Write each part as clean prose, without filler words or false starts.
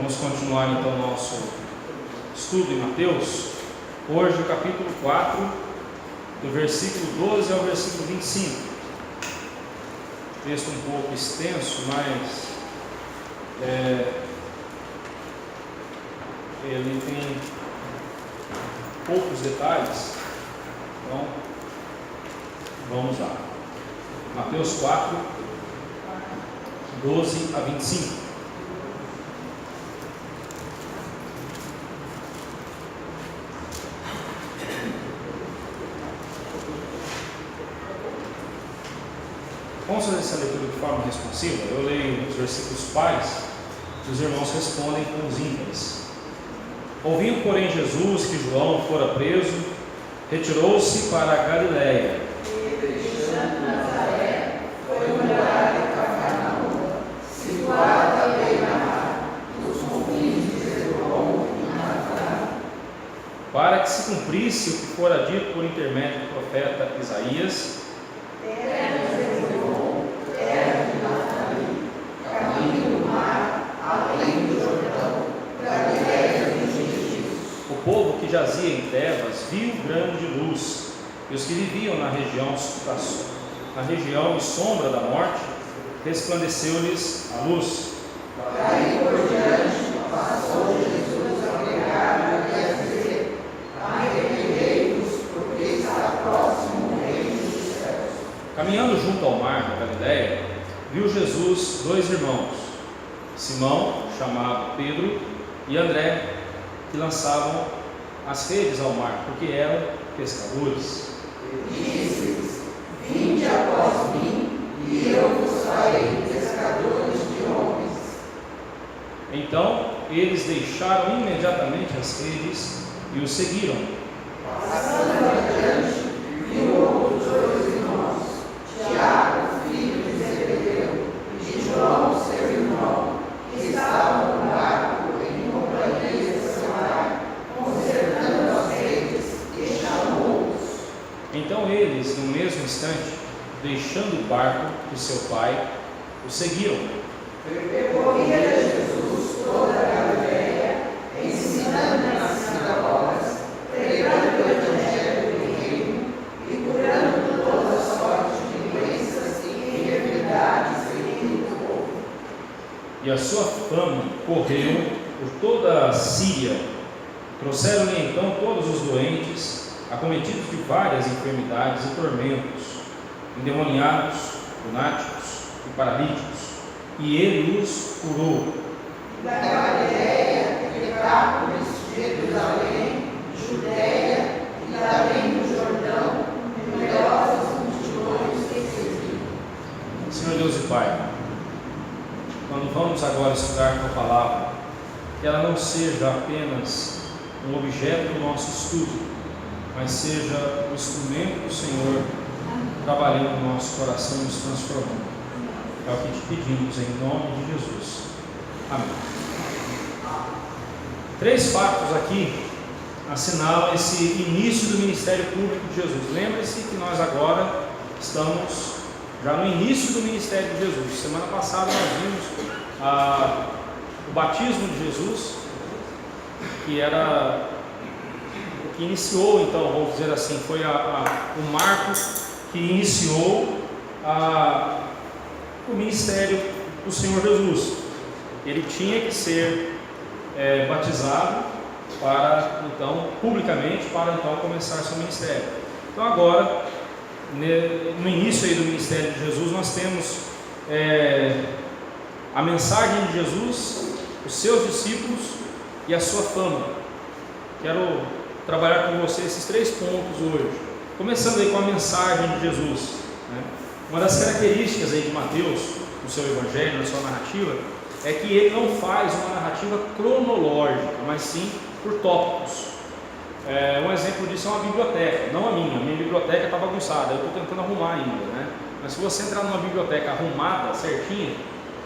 Vamos continuar então nosso estudo em Mateus. Hoje o capítulo 4, do versículo 12 ao versículo 25. Texto um pouco extenso, mas ele tem poucos detalhes. Então, vamos lá. Mateus 4, 12 a 25. Vamos fazer essa leitura de forma responsiva. Eu leio os versículos pares e os irmãos respondem com os ímpares. Ouvindo, porém, Jesus que João fora preso, retirou-se para a Galiléia. E, deixando Nazaré, foi morar em Cafarnaum, situada à beira-mar, nos confins de Zebulon e Naftali, para que se cumprisse o que fora dito por intermédio do profeta Isaías: terra de Zebulon, terra de Naftali, caminho do mar, além do Jordão, Galiléia dos gentios. O povo que jazia em trevas viu grande luz, e os que viviam na região e sombra da morte, resplandeceu-lhes a luz. Daí por diante, passou Jesus a pregar e a dizer: arrependei-vos, porque está próximo o reino dos céus. Caminhando junto ao mar da Galiléia, viu Jesus dois irmãos, Simão, chamado Pedro, e André, que lançavam as redes ao mar, porque eram pescadores. Disse-lhes: vinde após mim, e eu vos farei pescadores de homens. Então eles deixaram imediatamente as redes e o seguiram. Passando adiante, viu outros dois irmãos, Tiago, filho de Zebedeu, e João, seu irmão, que estavam no barco em companhia de seu pai, consertando as redes, e chamou-os. Então eles, no mesmo instante, deixando o barco de seu pai, o seguiram. Percorria Jesus toda a Galiléia, ensinando nas sinagogas, pregando o evangelho do reino e curando toda sorte de doenças e enfermidades entre o povo. E a sua fama correu por toda a Síria. Trouxeram-lhe então todos os doentes, acometidos de várias enfermidades e tormentos, endemoniados, lunáticos e paralíticos, e ele os curou. Da Galiléia, Decápolis, Jerusalém, Judéia e além do Jordão, numerosas multidões que seguiam. Senhor Deus e Pai, quando vamos agora estudar a Tua Palavra, que ela não seja apenas um objeto do nosso estudo, mas seja o instrumento do Senhor trabalhando no nosso coração e nos transformando. É o que te pedimos em nome de Jesus. Amém. 3 fatos aqui assinalam esse início do ministério público de Jesus. Lembre-se que nós agora estamos já no início do ministério de Jesus. Semana passada nós vimos o batismo de Jesus, que era o que iniciou, então, vamos dizer assim, foi o marco que iniciou o ministério do Senhor Jesus. Ele tinha que ser batizado para então, publicamente, para então começar seu ministério. Então agora, no início aí do ministério de Jesus, nós temos a mensagem de Jesus, os seus discípulos e a sua fama. Quero trabalhar com você esses 3 pontos hoje, começando aí com a mensagem de Jesus, né? Uma das características aí de Mateus, no seu evangelho, na sua narrativa, é que ele não faz uma narrativa cronológica, mas sim por tópicos. Um exemplo disso é uma biblioteca, não a minha biblioteca está bagunçada, eu estou tentando arrumar ainda, né? Mas se você entrar numa biblioteca arrumada, certinha,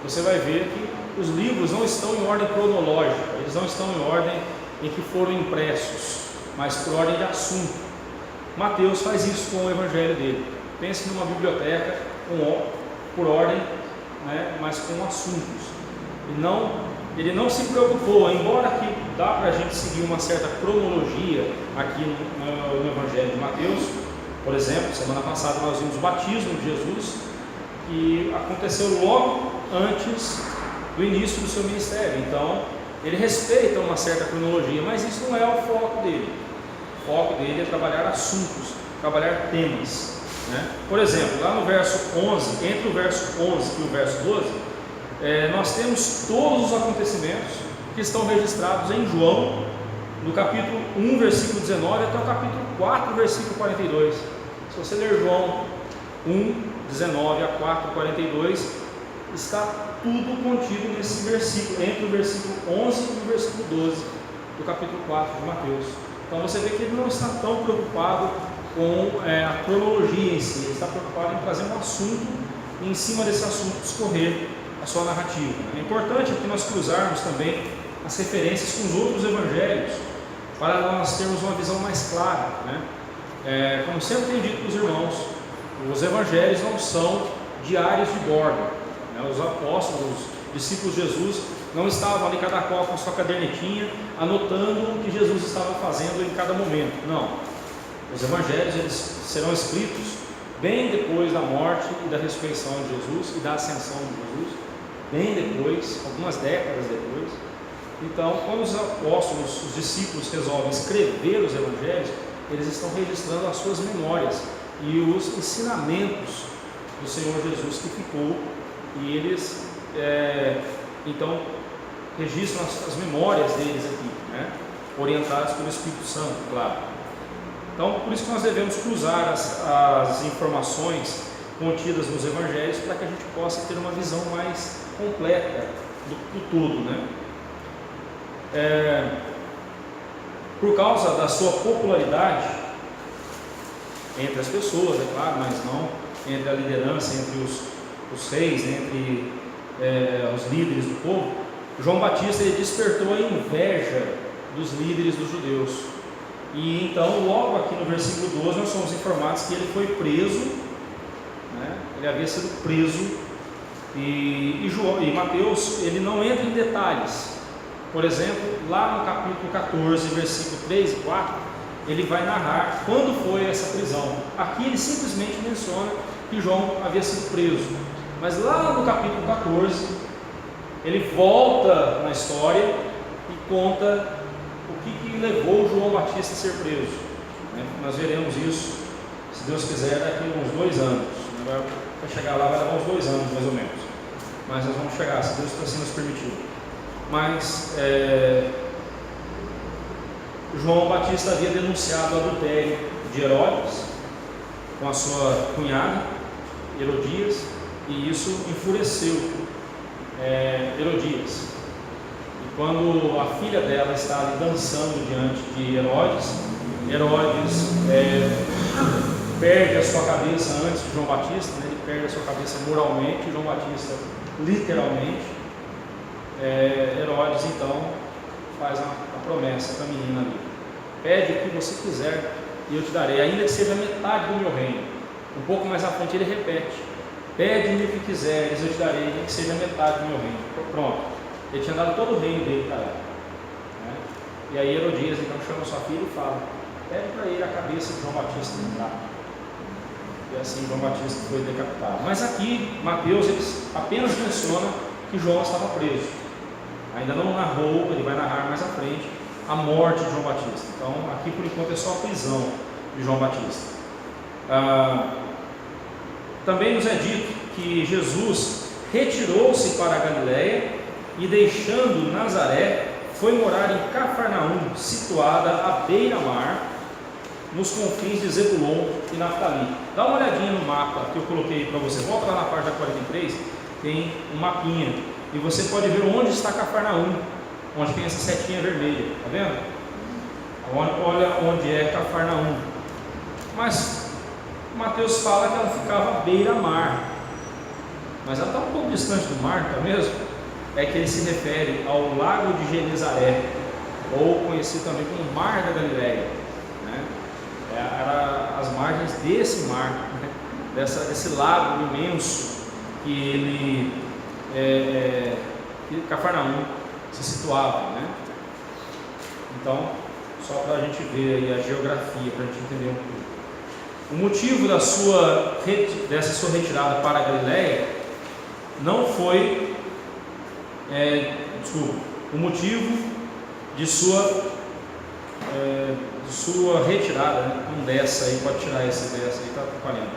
você vai ver que os livros não estão em ordem cronológica, eles não estão em ordem em que foram impressos, mas por ordem de assunto. Mateus faz isso com o evangelho dele. Pense numa biblioteca por ordem, né, mas com assuntos, e não ele não se preocupou, embora que dá para a gente seguir uma certa cronologia aqui no Evangelho de Mateus. Por exemplo, semana passada nós vimos o batismo de Jesus, que aconteceu logo antes do início do seu ministério. Então, ele respeita uma certa cronologia, mas isso não é o foco dele. O foco dele é trabalhar assuntos, trabalhar temas, né? Por exemplo, lá no verso 11, entre o verso 11 e o verso 12, nós temos todos os acontecimentos que estão registrados em João, do capítulo 1, versículo 19 até o capítulo 4, versículo 42. Se você ler João 1, 19 a 4, 42, está tudo contido nesse versículo, entre o versículo 11 e o versículo 12 do capítulo 4 de Mateus. Então você vê que ele não está tão preocupado com a cronologia em si, ele está preocupado em trazer um assunto e em cima desse assunto discorrer a sua narrativa. É importante que nós cruzarmos também as referências com os outros evangelhos, para nós termos uma visão mais clara, né? Como sempre tenho dito para os irmãos, os evangelhos não são diários de bordo, né? Os apóstolos, os discípulos de Jesus, não estavam ali cada qual com sua cadernetinha, anotando o que Jesus estava fazendo em cada momento. Não, os evangelhos eles serão escritos bem depois da morte e da ressurreição de Jesus e da ascensão de Jesus, bem depois, algumas décadas depois. Então, quando os apóstolos, os discípulos resolvem escrever os evangelhos, eles estão registrando as suas memórias e os ensinamentos do Senhor Jesus que ficou, e eles então registram as memórias deles aqui, né? Orientados pelo Espírito Santo, claro. Então, por isso que nós devemos cruzar as informações contidas nos evangelhos, para que a gente possa ter uma visão mais completa do tudo, né? Por causa da sua popularidade entre as pessoas, é claro, mas não entre a liderança, entre os reis, entre os líderes do povo, João Batista ele despertou a inveja dos líderes dos judeus. E então, logo aqui no versículo 12, nós somos informados que ele foi preso, né? Ele havia sido preso, e Mateus ele não entra em detalhes. Por exemplo, lá no capítulo 14, versículo 3 e 4, ele vai narrar quando foi essa prisão. Aqui ele simplesmente menciona que João havia sido preso, mas lá no capítulo 14, ele volta na história e conta o que levou João Batista a ser preso, né? Nós veremos isso, se Deus quiser, daqui a uns 2 anos. Para chegar lá vai levar uns 2 anos mais ou menos, mas nós vamos chegar, se Deus assim nos permitir. Mas João Batista havia denunciado o adultério de Herodes com a sua cunhada Herodias, e isso enfureceu Herodias. E quando a filha dela está ali dançando diante de Herodes, perde a sua cabeça antes de João Batista, né? Ele perde a sua cabeça moralmente, João Batista literalmente. Herodes então faz a promessa para a menina ali: pede o que você quiser e eu te darei, ainda que seja metade do meu reino. Um pouco mais à frente ele repete: pede-me o que quiseres, eu te darei, ainda que seja metade do meu reino. Pronto, ele tinha dado todo o reino dele para ela, né? E aí Herodias então chama sua filha e fala: pede para ele a cabeça de João Batista entrar. E assim João Batista foi decapitado. Mas aqui Mateus apenas menciona que João estava preso. Ainda não narrou, ele vai narrar mais à frente a morte de João Batista. Então aqui por enquanto é só a prisão de João Batista. Também nos é dito que Jesus retirou-se para a Galiléia e, deixando Nazaré, foi morar em Cafarnaum, situada à beira-mar, nos confins de Zebulon e Naftali. Dá uma olhadinha no mapa que eu coloquei para você. Volta lá na página 43, tem um mapinha e você pode ver onde está Cafarnaum, onde tem essa setinha vermelha, tá vendo? Olha onde é Cafarnaum. Mas Mateus fala que ela ficava à beira-mar, mas ela está um pouco distante do mar, não é mesmo? É que ele se refere ao lago de Genezaré, ou conhecido também como Mar da Galileia, né? Era as margens desse mar, né? desse lago imenso que ele Cafarnaum, se situavam, né? Então, só para a gente ver aí a geografia, para a gente entender um pouco. O motivo dessa sua retirada para a Galileia não foi, o motivo de sua retirada, né? Não dessa aí, pode tirar essa dessa aí, está atrapalhando.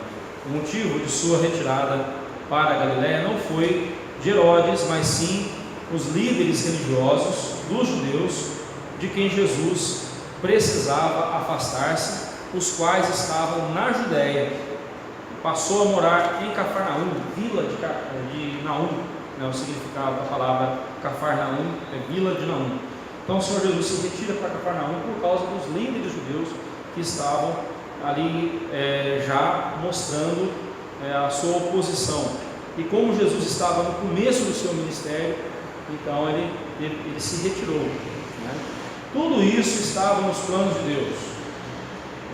O motivo de sua retirada para a Galileia não foi de Herodes, mas sim os líderes religiosos dos judeus, de quem Jesus precisava afastar-se, os quais estavam na Judéia. Passou a morar em Cafarnaum, vila de Naum, né? O significado da palavra Cafarnaum é vila de Naum. Então o Senhor Jesus se retira para Cafarnaum por causa dos líderes judeus que estavam ali já mostrando a sua oposição. E como Jesus estava no começo do seu ministério, então ele se retirou, né? Tudo isso estava nos planos de Deus,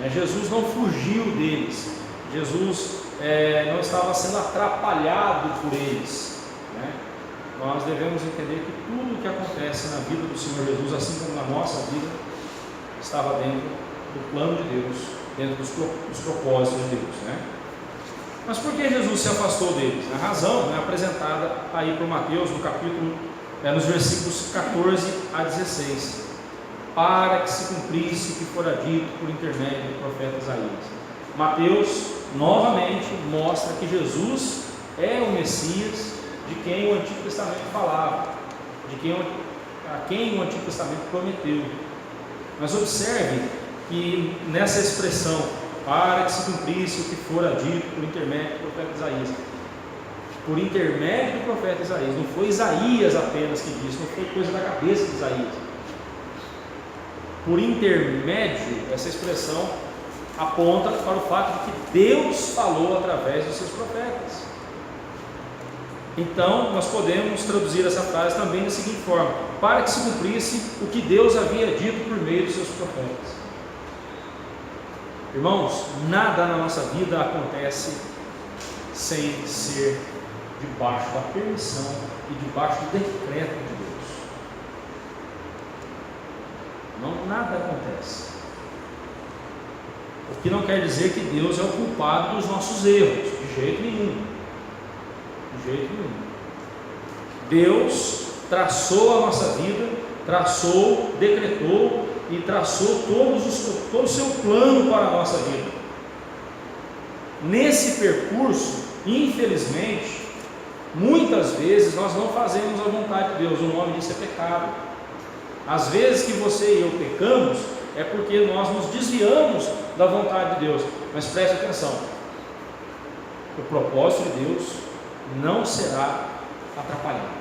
né? Jesus não fugiu deles, Jesus não estava sendo atrapalhado por eles, né? Nós devemos entender que tudo o que acontece na vida do Senhor Jesus, assim como na nossa vida, estava dentro do plano de Deus, dentro dos propósitos de Deus, né? Mas por que Jesus se afastou deles? A razão é apresentada aí por Mateus no capítulo, nos versículos 14 a 16, para que se cumprisse o que fora dito por intermédio do profeta Isaías. Mateus novamente mostra que Jesus é o Messias de quem o Antigo Testamento falava, a quem o Antigo Testamento prometeu. Mas observe que nessa expressão, para que se cumprisse o que fora dito por intermédio do profeta Isaías, por intermédio do profeta Isaías, não foi Isaías apenas que disse, não foi coisa da cabeça de Isaías. Por intermédio, essa expressão aponta para o fato de que Deus falou através dos seus profetas. Então, nós podemos traduzir essa frase também da seguinte forma: para que se cumprisse o que Deus havia dito por meio dos seus profetas. Irmãos, nada na nossa vida acontece sem ser debaixo da permissão e debaixo do decreto de Deus. Não, nada acontece. O que não quer dizer que Deus é o culpado dos nossos erros, de jeito nenhum. De jeito nenhum. Deus traçou a nossa vida, traçou, decretou e traçou todo o seu plano para a nossa vida. Nesse percurso, infelizmente, muitas vezes nós não fazemos a vontade de Deus. O nome disso é pecado. Às vezes que você e eu pecamos é porque nós nos desviamos da vontade de Deus. Mas preste atenção: o propósito de Deus não será atrapalhado.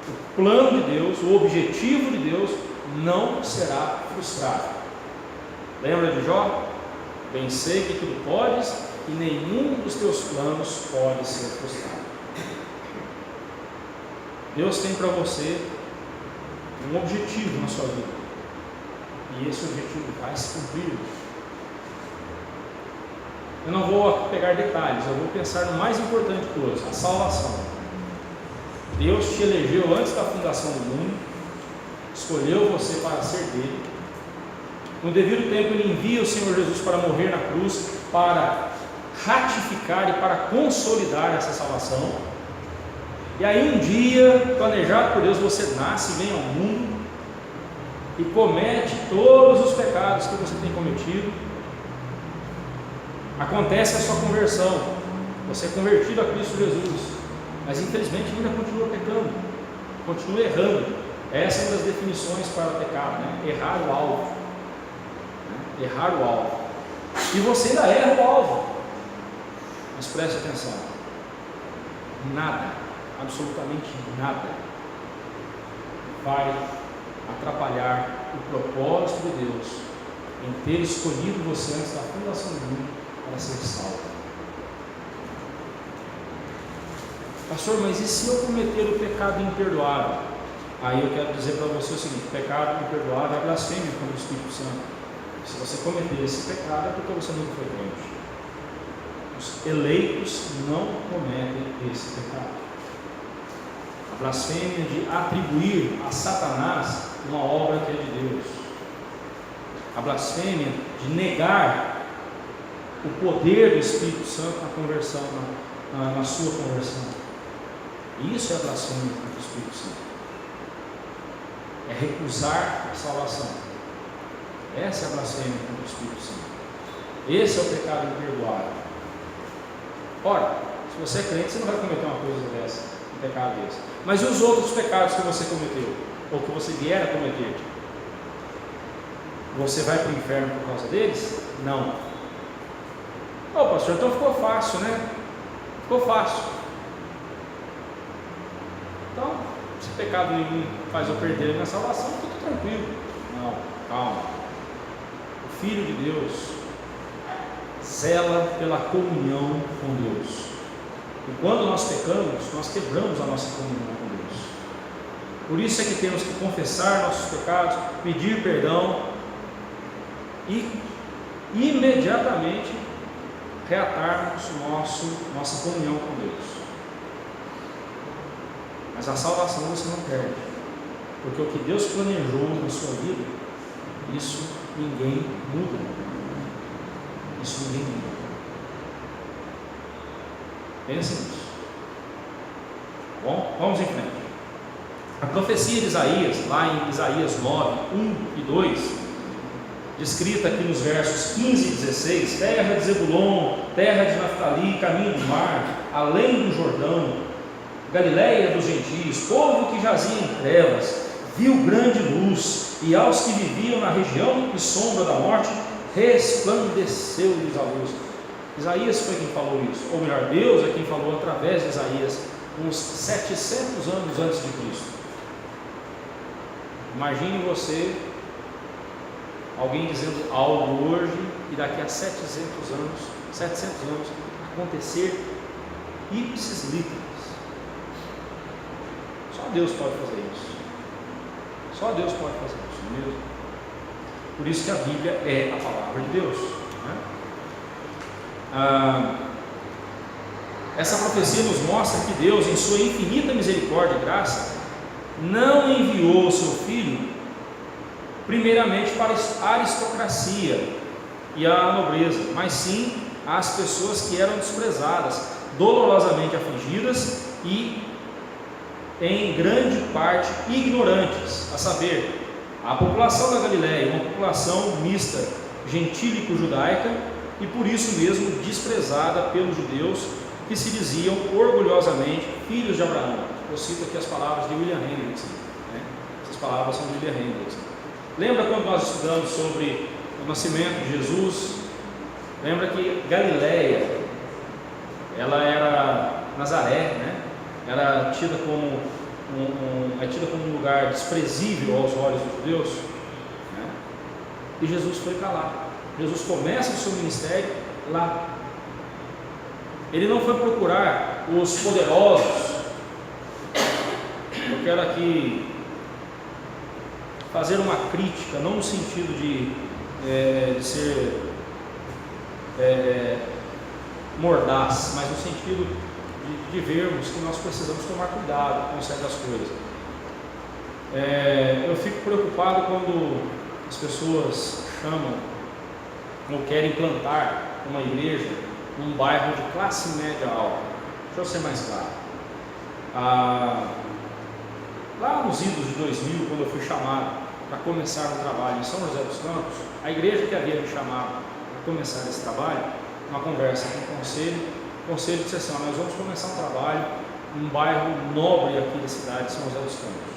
O plano de Deus, o objetivo de Deus não será frustrado. Lembra de Jó? Bem sei que tudo podes e nenhum dos teus planos pode ser frustrado. Deus tem para você um objetivo na sua vida, e esse objetivo vai se cumprir. Eu não vou pegar detalhes, eu vou pensar no mais importante de todos: a salvação. Deus te elegeu antes da fundação do mundo, escolheu você para ser dele. No devido tempo Ele envia o Senhor Jesus para morrer na cruz, para ratificar e para consolidar essa salvação. E aí um dia, planejado por Deus, você nasce, vem ao mundo e comete todos os pecados que você tem cometido. Acontece a sua conversão, você é convertido a Cristo Jesus, mas infelizmente ainda continua pecando, continua errando. Essa é uma das definições para o pecado, né? Errar o alvo, né? Errar o alvo, e você ainda erra o alvo. Mas preste atenção: nada, absolutamente nada, vai atrapalhar o propósito de Deus em ter escolhido você antes da fundação do mundo para ser salvo. Pastor, mas e se eu cometer o pecado imperdoável? Aí eu quero dizer para você o seguinte: pecado imperdoável é blasfêmia contra o Espírito Santo. Se você cometer esse pecado é porque você nunca foi crente. Os eleitos não cometem esse pecado. A blasfêmia de atribuir a Satanás uma obra que é de Deus. A blasfêmia de negar o poder do Espírito Santo na conversão, na sua conversão. Isso é a blasfêmia contra o Espírito Santo. É recusar a salvação. Essa é a blasfêmia contra o Espírito Santo. Esse é o pecado imperdoável. Ora, se você é crente, você não vai cometer uma coisa dessa, um pecado desse. Mas e os outros pecados que você cometeu? Ou que você vier a cometer? Você vai para o inferno por causa deles? Não. Ô pastor, então ficou fácil, né? Ficou fácil. Então, se pecado nenhum faz eu perder a minha salvação, tudo tranquilo. Não, calma. O Filho de Deus zela pela comunhão com Deus. E quando nós pecamos, nós quebramos a nossa comunhão com Deus. Por isso é que temos que confessar nossos pecados, pedir perdão e imediatamente reatarmos nossa comunhão com Deus. Mas a salvação você não perde, porque o que Deus planejou na sua vida, isso ninguém muda. Isso ninguém muda. Pense nisso. Bom, vamos em frente. A profecia de Isaías, lá em Isaías 9, 1 e 2, descrita aqui nos versos 15 e 16: terra de Zebulon, terra de Naftali, caminho do mar, além do Jordão, Galileia dos gentios, povo que jazia em trevas, viu grande luz, e aos que viviam na região e sombra da morte, resplandeceu-lhes a luz. Isaías foi quem falou isso, ou melhor, Deus é quem falou através de Isaías, uns 700 anos antes de Cristo. Imagine você, alguém dizendo algo hoje, e daqui a 700 anos, acontecer ipsis literis. Só Deus pode fazer isso. Só Deus pode fazer isso mesmo. Por isso que a Bíblia é a palavra de Deus, né? Essa profecia nos mostra que Deus, em sua infinita misericórdia e graça, não enviou o seu Filho primeiramente para a aristocracia e a nobreza, mas sim às pessoas que eram desprezadas, dolorosamente afligidas e em grande parte ignorantes, a saber, a população da Galileia, uma população mista, gentílico-judaica, e por isso mesmo desprezada pelos judeus, que se diziam orgulhosamente filhos de Abraão. Eu cito aqui as palavras de William Hendriksen, né? Essas palavras são de William Hendriksen. Lembra quando nós estudamos sobre o nascimento de Jesus? Lembra que Galileia, ela era Nazaré, né? Era tida como um lugar desprezível aos olhos dos judeus, né? E Jesus foi para lá. Jesus começa o seu ministério lá. Ele não foi procurar os poderosos. Eu quero aqui fazer uma crítica, não no sentido de ser mordaz, mas no sentido de vermos que nós precisamos tomar cuidado com certas coisas. Eu fico preocupado quando as pessoas chamam ou querem plantar uma igreja num bairro de classe média alta. Deixa eu ser mais claro. Lá nos idos de 2000, quando eu fui chamado para começar um trabalho em São José dos Campos, a igreja que havia me chamado para começar esse trabalho, uma conversa com o conselho disse assim: nós vamos começar um trabalho num bairro nobre aqui da cidade de São José dos Campos.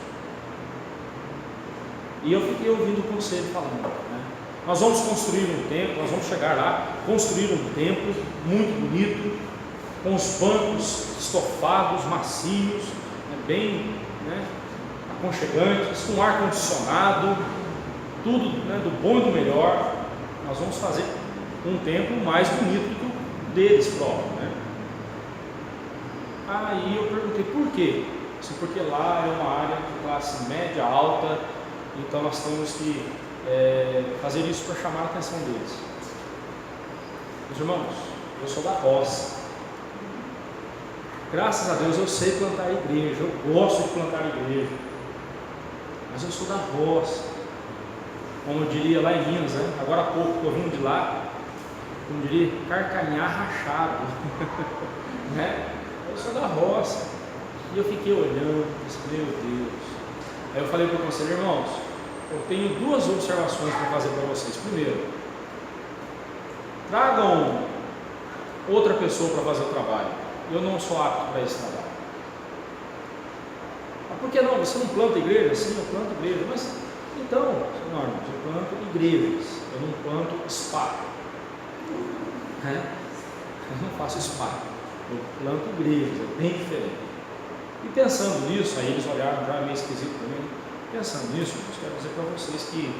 E eu fiquei ouvindo o conselho falando, né? Nós vamos construir um templo, nós vamos chegar lá, construir um templo muito bonito, com os bancos estofados, macios, né, bem, né, aconchegantes, com ar condicionado, tudo, né, do bom e do melhor. Nós vamos fazer um templo mais bonito do que o deles próprios, né? Aí eu perguntei por quê? Porque lá é uma área de classe média alta, então nós temos que fazer isso para chamar a atenção deles. Meus irmãos, eu sou da roça. Graças a Deus eu sei plantar igreja, eu gosto de plantar igreja, mas eu sou da roça, como eu diria lá em Minas, né? Agora há pouco que eu vim de lá, como diria, carcanhar rachado, né? Eu sou da roça, e eu fiquei olhando, disse, meu Deus. Aí eu falei para o conselho, irmãos, eu tenho duas observações para fazer para vocês. Primeiro, tragam outra pessoa para fazer o trabalho. Eu não sou apto para esse trabalho. Mas por que não? Você não planta igreja? Sim, eu planto igreja. Mas então, não, irmãos, eu planto igrejas, eu não planto spa. Eu não faço spa, eu planto igrejas, é bem diferente. E pensando nisso, aí eles olharam já meio esquisito também. Pensando nisso, eu quero dizer para vocês que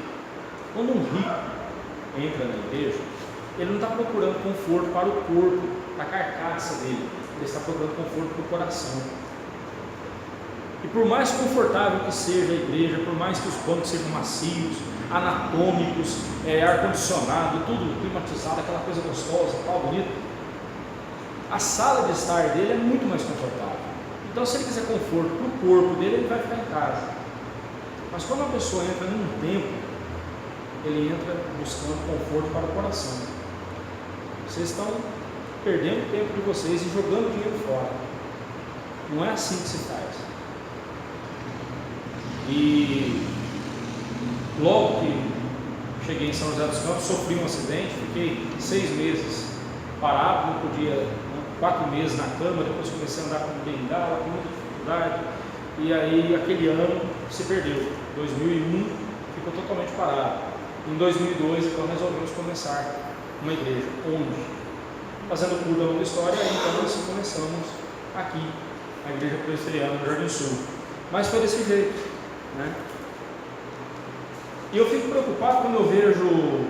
quando um rico entra na igreja, ele não está procurando conforto para o corpo, para a carcaça dele, ele está procurando conforto para o coração. E por mais confortável que seja a igreja, por mais que os bancos sejam macios, anatômicos, ar-condicionado, tudo climatizado, aquela coisa gostosa, tal, bonita, a sala de estar dele é muito mais confortável. Então, se ele quiser conforto para o corpo dele, ele vai ficar em casa. Mas quando a pessoa entra num templo, ele entra buscando conforto para o coração. Vocês estão perdendo o tempo de vocês e jogando dinheiro fora. Não é assim que se faz. E logo que cheguei em São José dos Campos, sofri um acidente, fiquei 6 meses parado, não podia, 4 meses na cama, depois comecei a andar com bengala, com muita dificuldade, e aí aquele ano se perdeu. 2001 ficou totalmente parado. Em 2002 então resolvemos começar uma igreja, onde, fazendo curta longa história, aí então nós começamos aqui, a igreja presbiteriana do Jardim Sul. Mas foi desse jeito, né? E eu fico preocupado quando eu vejo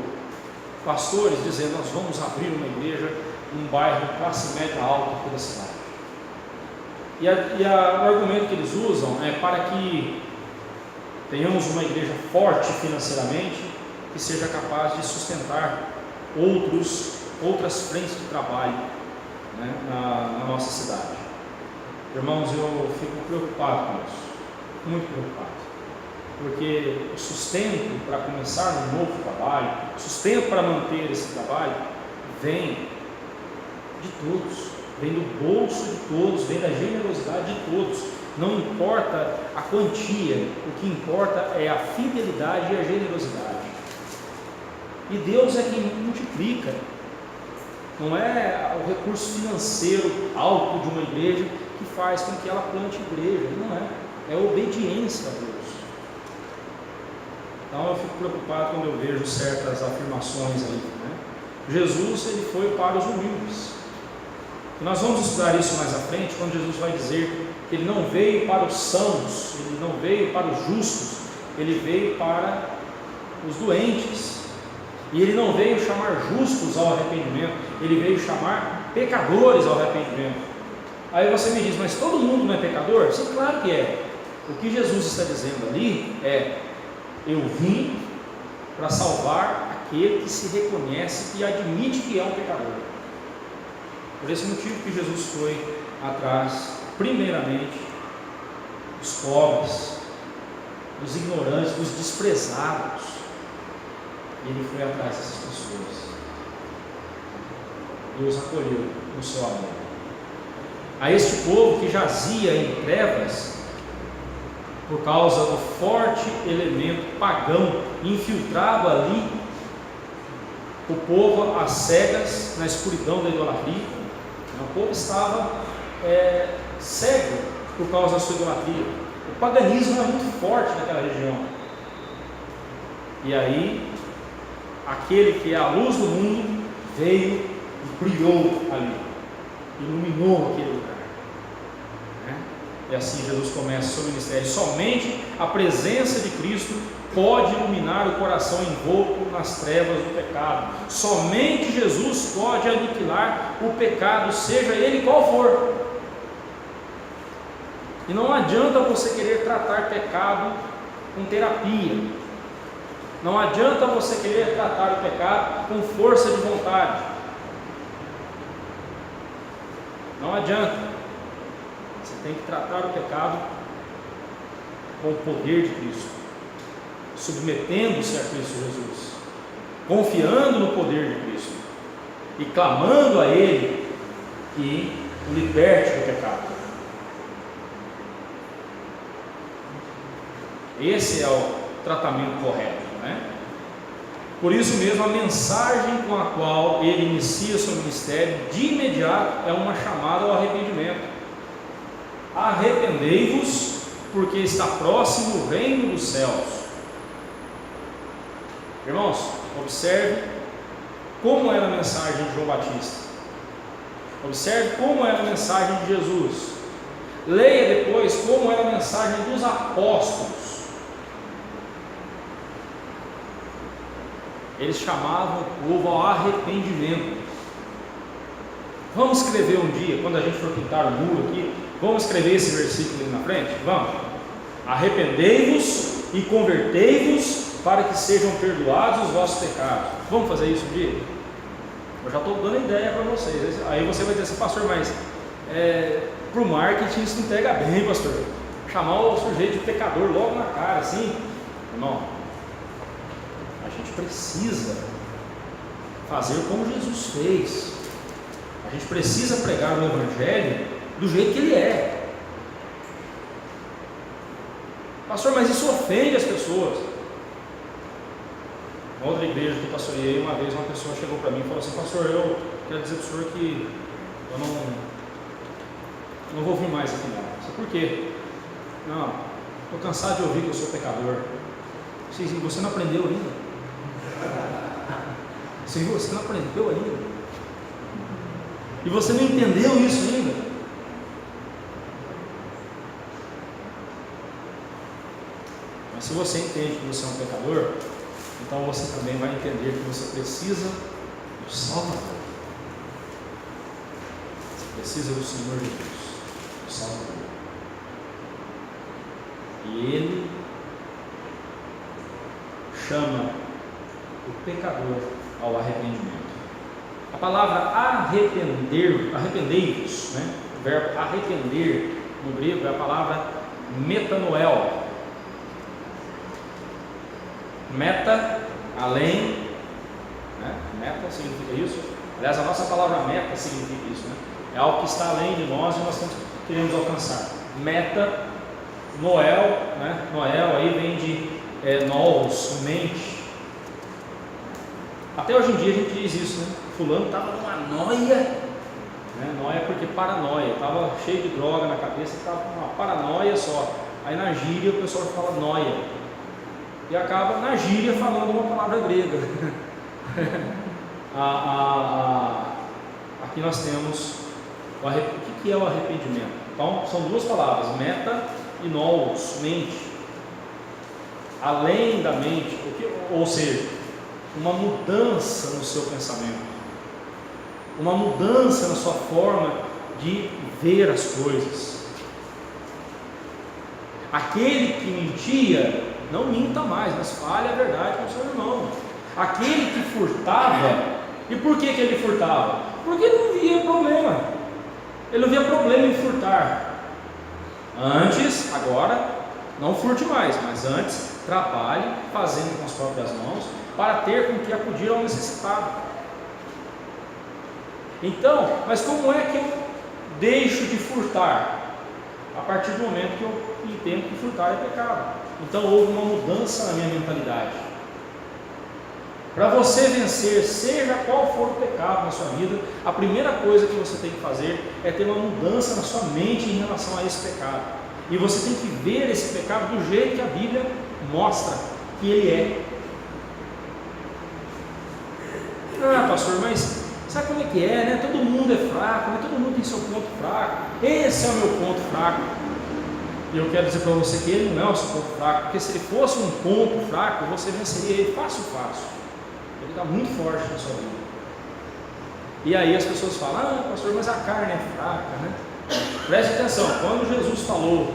pastores dizendo, nós vamos abrir uma igreja num bairro classe média alta aqui da cidade. O argumento que eles usam é para que tenhamos uma igreja forte financeiramente, que seja capaz de sustentar outras frentes de trabalho, né, na nossa cidade. Irmãos, eu fico preocupado com isso, muito preocupado, porque o sustento para começar um novo trabalho, o sustento para manter esse trabalho, vem de todos, vem do bolso de todos, vem da generosidade de todos. Não importa a quantia, o que importa é a fidelidade e a generosidade. E Deus é quem multiplica, não é o recurso financeiro alto de uma igreja que faz com que ela plante igreja, não é a obediência a Deus. Então eu fico preocupado quando eu vejo certas afirmações aí, né? Jesus, ele foi para os humildes, e nós vamos estudar isso mais à frente, quando Jesus vai dizer que ele não veio para os sãos, ele não veio para os justos, ele veio para os doentes. E ele não veio chamar justos ao arrependimento, ele veio chamar pecadores ao arrependimento. Aí você me diz, mas todo mundo não é pecador? Sim, claro que é. O que Jesus está dizendo ali é, eu vim para salvar aquele que se reconhece e admite que é um pecador. Por esse motivo que Jesus foi atrás, primeiramente, dos pobres, dos ignorantes, dos desprezados. E ele foi atrás dessas pessoas. Deus acolheu no seu amor. A este povo que jazia em trevas, por causa do forte elemento pagão infiltrado ali, o povo às cegas, na escuridão da idolatria. O povo estava cego por causa da sua idolatria. O paganismo era muito forte naquela região. E aí, aquele que é a luz do mundo veio e brilhou ali, iluminou aquele lugar, né? E assim Jesus começa o seu ministério. Somente a presença de Cristo pode iluminar o coração envolto nas trevas do pecado. Somente Jesus pode aniquilar o pecado, seja ele qual for. E não adianta você querer tratar pecado com terapia. Não adianta você querer tratar o pecado com força de vontade. Não adianta. tem que tratar o pecado com o poder de Cristo, submetendo-se a Cristo Jesus, confiando no poder de Cristo e clamando a Ele que o liberte do pecado. Esse é o tratamento correto, né? Por isso mesmo, a mensagem com a qual ele inicia seu ministério de imediato é uma chamada ao arrependimento. Arrependei-vos, porque está próximo o reino dos céus. Irmãos, observe como era a mensagem de João Batista. Observe como era a mensagem de Jesus. Leia depois como era a mensagem dos apóstolos. Eles chamavam o povo ao arrependimento. Vamos escrever um dia, quando a gente for pintar o muro aqui, vamos escrever esse versículo ali na frente? Vamos. Arrependei-vos e convertei-vos para que sejam perdoados os vossos pecados. Vamos fazer isso um dia? Eu já estou dando ideia para vocês. Aí você vai dizer assim, pastor, mas para o marketing isso não pega bem, pastor. Chamar o sujeito de pecador logo na cara, assim. Irmão, a gente precisa fazer como Jesus fez. A gente precisa pregar o Evangelho do jeito que ele é. Pastor, mas isso ofende as pessoas. Em outra igreja que pastoreei, uma vez uma pessoa chegou para mim e falou assim, pastor, eu quero dizer para o senhor que eu não vou vir mais aqui não. Disse, por quê? Não, estou cansado de ouvir que eu sou pecador. Você não aprendeu ainda? Senhor, você não aprendeu ainda? E você não entendeu isso ainda? Mas se você entende que você é um pecador, então você também vai entender que você precisa do Salvador. Você precisa do Senhor Jesus, do Salvador. E Ele chama o pecador ao arrependimento. A palavra arrependei-vos, né? O verbo arrepender no grego é a palavra metanoel. Meta, além, né? Meta significa isso. Aliás, a nossa palavra meta significa isso, né? É algo que está além de nós e nós queremos alcançar. Meta, Noel, né? Noel aí vem de nous, mente. Até hoje em dia a gente diz isso, né? Fulano estava numa noia, né? Noia porque paranoia, estava cheio de droga na cabeça, estava com uma paranoia só. Aí na gíria o pessoal fala noia e acaba na gíria falando uma palavra grega. Aqui nós temos o que é o arrependimento. Então são duas palavras, meta e nous, mente. Além da mente, ou seja, uma mudança no seu pensamento, uma mudança na sua forma de ver as coisas. Aquele que mentia, não minta mais, mas fale a verdade com o seu irmão. Aquele que furtava, e por que ele furtava? Porque ele não via problema, ele não via problema em furtar. Antes, agora, não furte mais, mas antes, trabalhe fazendo com as próprias mãos, para ter com que acudir ao necessitado. Então, mas como é que eu deixo de furtar? A partir do momento que eu entendo que furtar é pecado. Então houve uma mudança na minha mentalidade. Para você vencer, seja qual for o pecado na sua vida, a primeira coisa que você tem que fazer é ter uma mudança na sua mente em relação a esse pecado. E você tem que ver esse pecado do jeito que a Bíblia mostra que ele é. Ah, pastor, mas sabe como é que é, né? Todo mundo é fraco, né? Todo mundo tem seu ponto fraco. Esse é o meu ponto fraco. E eu quero dizer para você que ele não é o seu ponto fraco, porque se ele fosse um ponto fraco, você venceria ele fácil. Ele está muito forte na sua vida. E aí as pessoas falam, ah, pastor, mas a carne é fraca, né? Preste atenção, quando Jesus falou,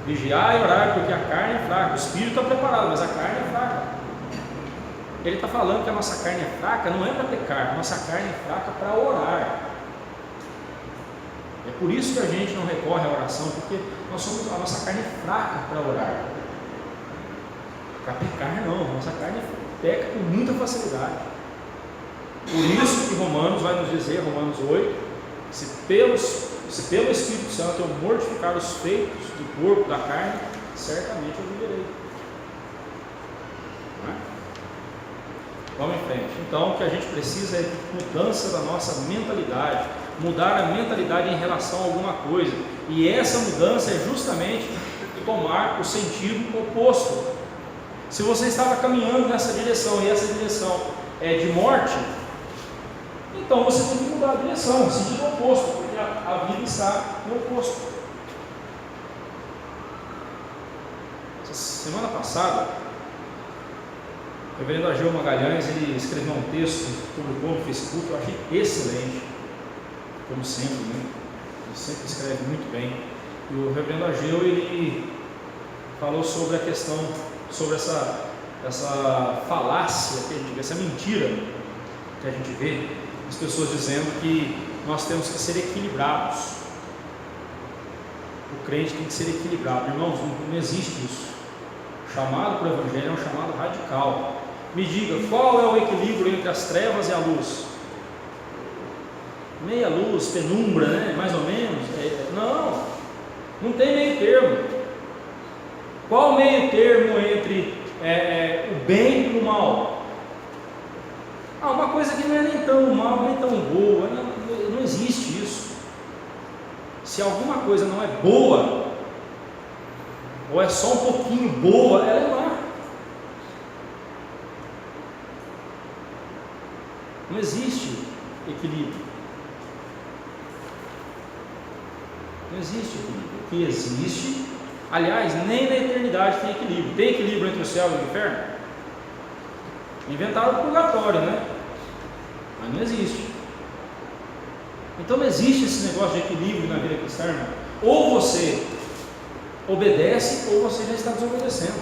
vigiar e orar, porque a carne é fraca, o espírito está preparado, mas a carne é fraca. Ele está falando que a nossa carne é fraca, não é para pecar, a nossa carne é fraca para orar. É por isso que a gente não recorre à oração, porque a nossa carne é fraca para orar. Para pecar não, a nossa carne peca com muita facilidade. Por isso que Romanos vai nos dizer, Romanos 8, se pelo Espírito Santo eu mortificar os feitos do corpo, da carne, certamente eu viverei. Não é? Vamos em frente. Então o que a gente precisa é de mudança da nossa mentalidade, mudar a mentalidade em relação a alguma coisa, e essa mudança é justamente tomar o sentido oposto. Se você estava caminhando nessa direção e essa direção é de morte, então você tem que mudar a direção, o sentido oposto, porque a vida está no oposto. Semana passada, o reverendo Ageu Magalhães, ele escreveu um texto, publicou no Facebook, eu achei excelente, como sempre, né? Ele sempre escreve muito bem. E o reverendo Ageu, ele falou sobre a questão, sobre essa falácia que a gente vê, essa mentira que a gente vê, as pessoas dizendo que nós temos que ser equilibrados. O crente tem que ser equilibrado. Irmãos, não existe isso. O chamado para o Evangelho é um chamado radical. Me diga, qual é o equilíbrio entre as trevas e a luz? Meia luz, penumbra, né? Mais ou menos. Não tem meio termo. Qual o meio termo entre o bem e o mal? Uma coisa que não é nem tão mal, nem tão boa. Não existe isso. Se alguma coisa não é boa, ou é só um pouquinho boa, ela é má. Não existe equilíbrio. Não existe equilíbrio. O que existe, aliás, nem na eternidade tem equilíbrio. Tem equilíbrio entre o céu e o inferno? Inventaram o purgatório, né? Mas não existe. Então não existe esse negócio de equilíbrio na vida cristã, irmão. Ou você obedece, ou você já está desobedecendo.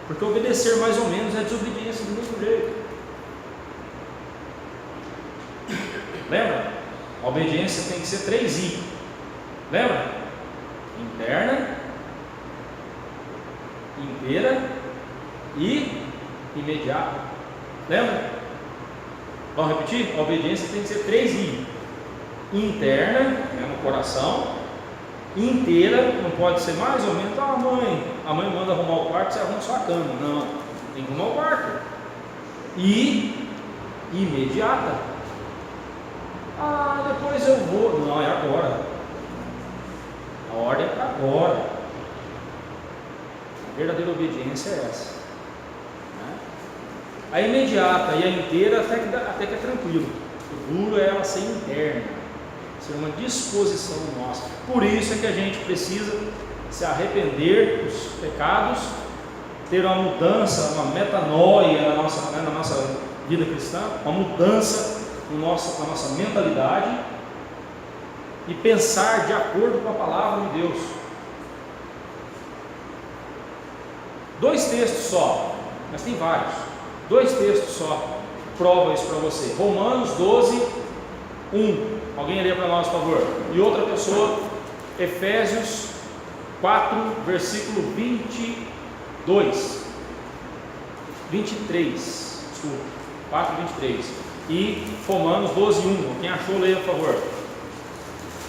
Porque obedecer mais ou menos é desobediência do mesmo jeito. Lembra? A obediência tem que ser 3I. Lembra? Interna, inteira e imediata. Lembra? Vamos repetir? A obediência tem que ser 3I. Interna, no coração. Inteira, não pode ser mais ou menos, a mãe manda arrumar o quarto, você arruma só a cama. Não, tem que arrumar o quarto. E imediata. Depois eu vou. Não, é agora. A ordem é para agora. A verdadeira obediência é essa. A imediata e a inteira até que é tranquilo. O duro é ela ser interna, ser uma disposição nossa. Por isso é que a gente precisa se arrepender dos pecados, ter uma mudança, uma metanoia na nossa vida cristã, uma mudança na nossa mentalidade e pensar de acordo com a palavra de Deus. 2 textos só, mas tem vários. 2 textos só provam isso para você. Romanos 12, 1. Alguém lê para nós, por favor. E outra pessoa, Efésios 4, versículo 23. Desculpa, 4, 23. E Romanos 12, 1. Quem achou, leia, por favor.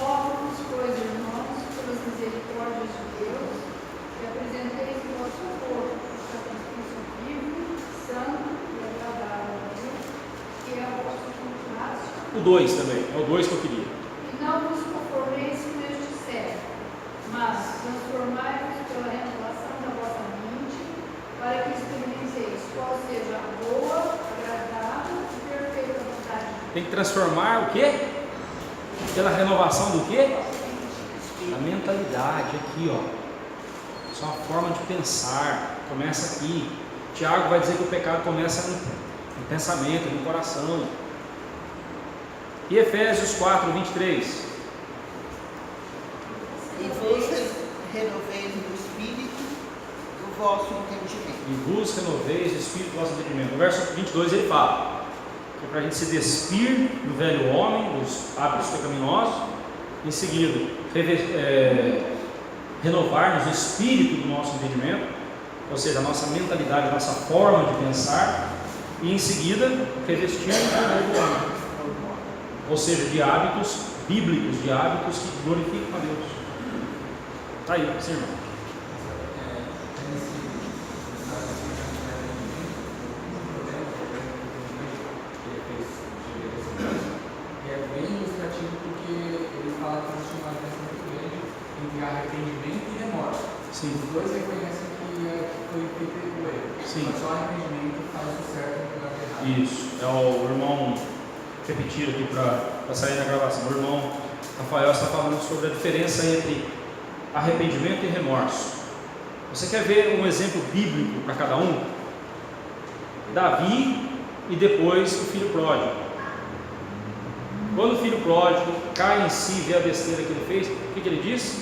Rogo-vos, pois, irmãos, pelas misericórdias de Deus, que apresenteis o vosso corpo sacrifício vivo, santo e agradável a Deus, que é o vosso culto racional. O 2 também, é o 2 que eu queria. E não vos conformeis com este século, mas transformai-vos pela renovação da vossa mente, para que experimenteis qual seja a boa, agradável e perfeita vontade de Deus. Tem que transformar o quê? Pela renovação do quê? A mentalidade aqui, ó. Isso é uma forma de pensar. Começa aqui. Tiago vai dizer que o pecado começa no pensamento, no coração. E Efésios 4, 23. E vos renoveis no Espírito o vosso entendimento. E vos renoveis o Espírito do vosso entendimento. No verso 22 ele fala que é para a gente se despir do velho homem, dos hábitos pecaminosos, Em seguida, renovar-nos o espírito do nosso entendimento, ou seja, a nossa mentalidade, a nossa forma de pensar. E em seguida, revestir-nos do novo homem, ou seja, de hábitos bíblicos, de hábitos que glorificam a Deus. Está aí, sim, irmão. É bem ilustrativo porque ele fala que existe uma diferença muito grande entre arrependimento e remorso. Sim. Os dois reconhecem que foi feito o erro. Sim. Mas só o arrependimento faz o certo no lugar do errado. Isso, é o irmão repetir aqui para sair na gravação. O irmão Rafael está falando sobre a diferença entre arrependimento e remorso. Você quer ver um exemplo bíblico para cada um? Davi e depois o filho pródigo. Quando o filho pródigo cai em si, vê a besteira que ele fez, o que ele diz?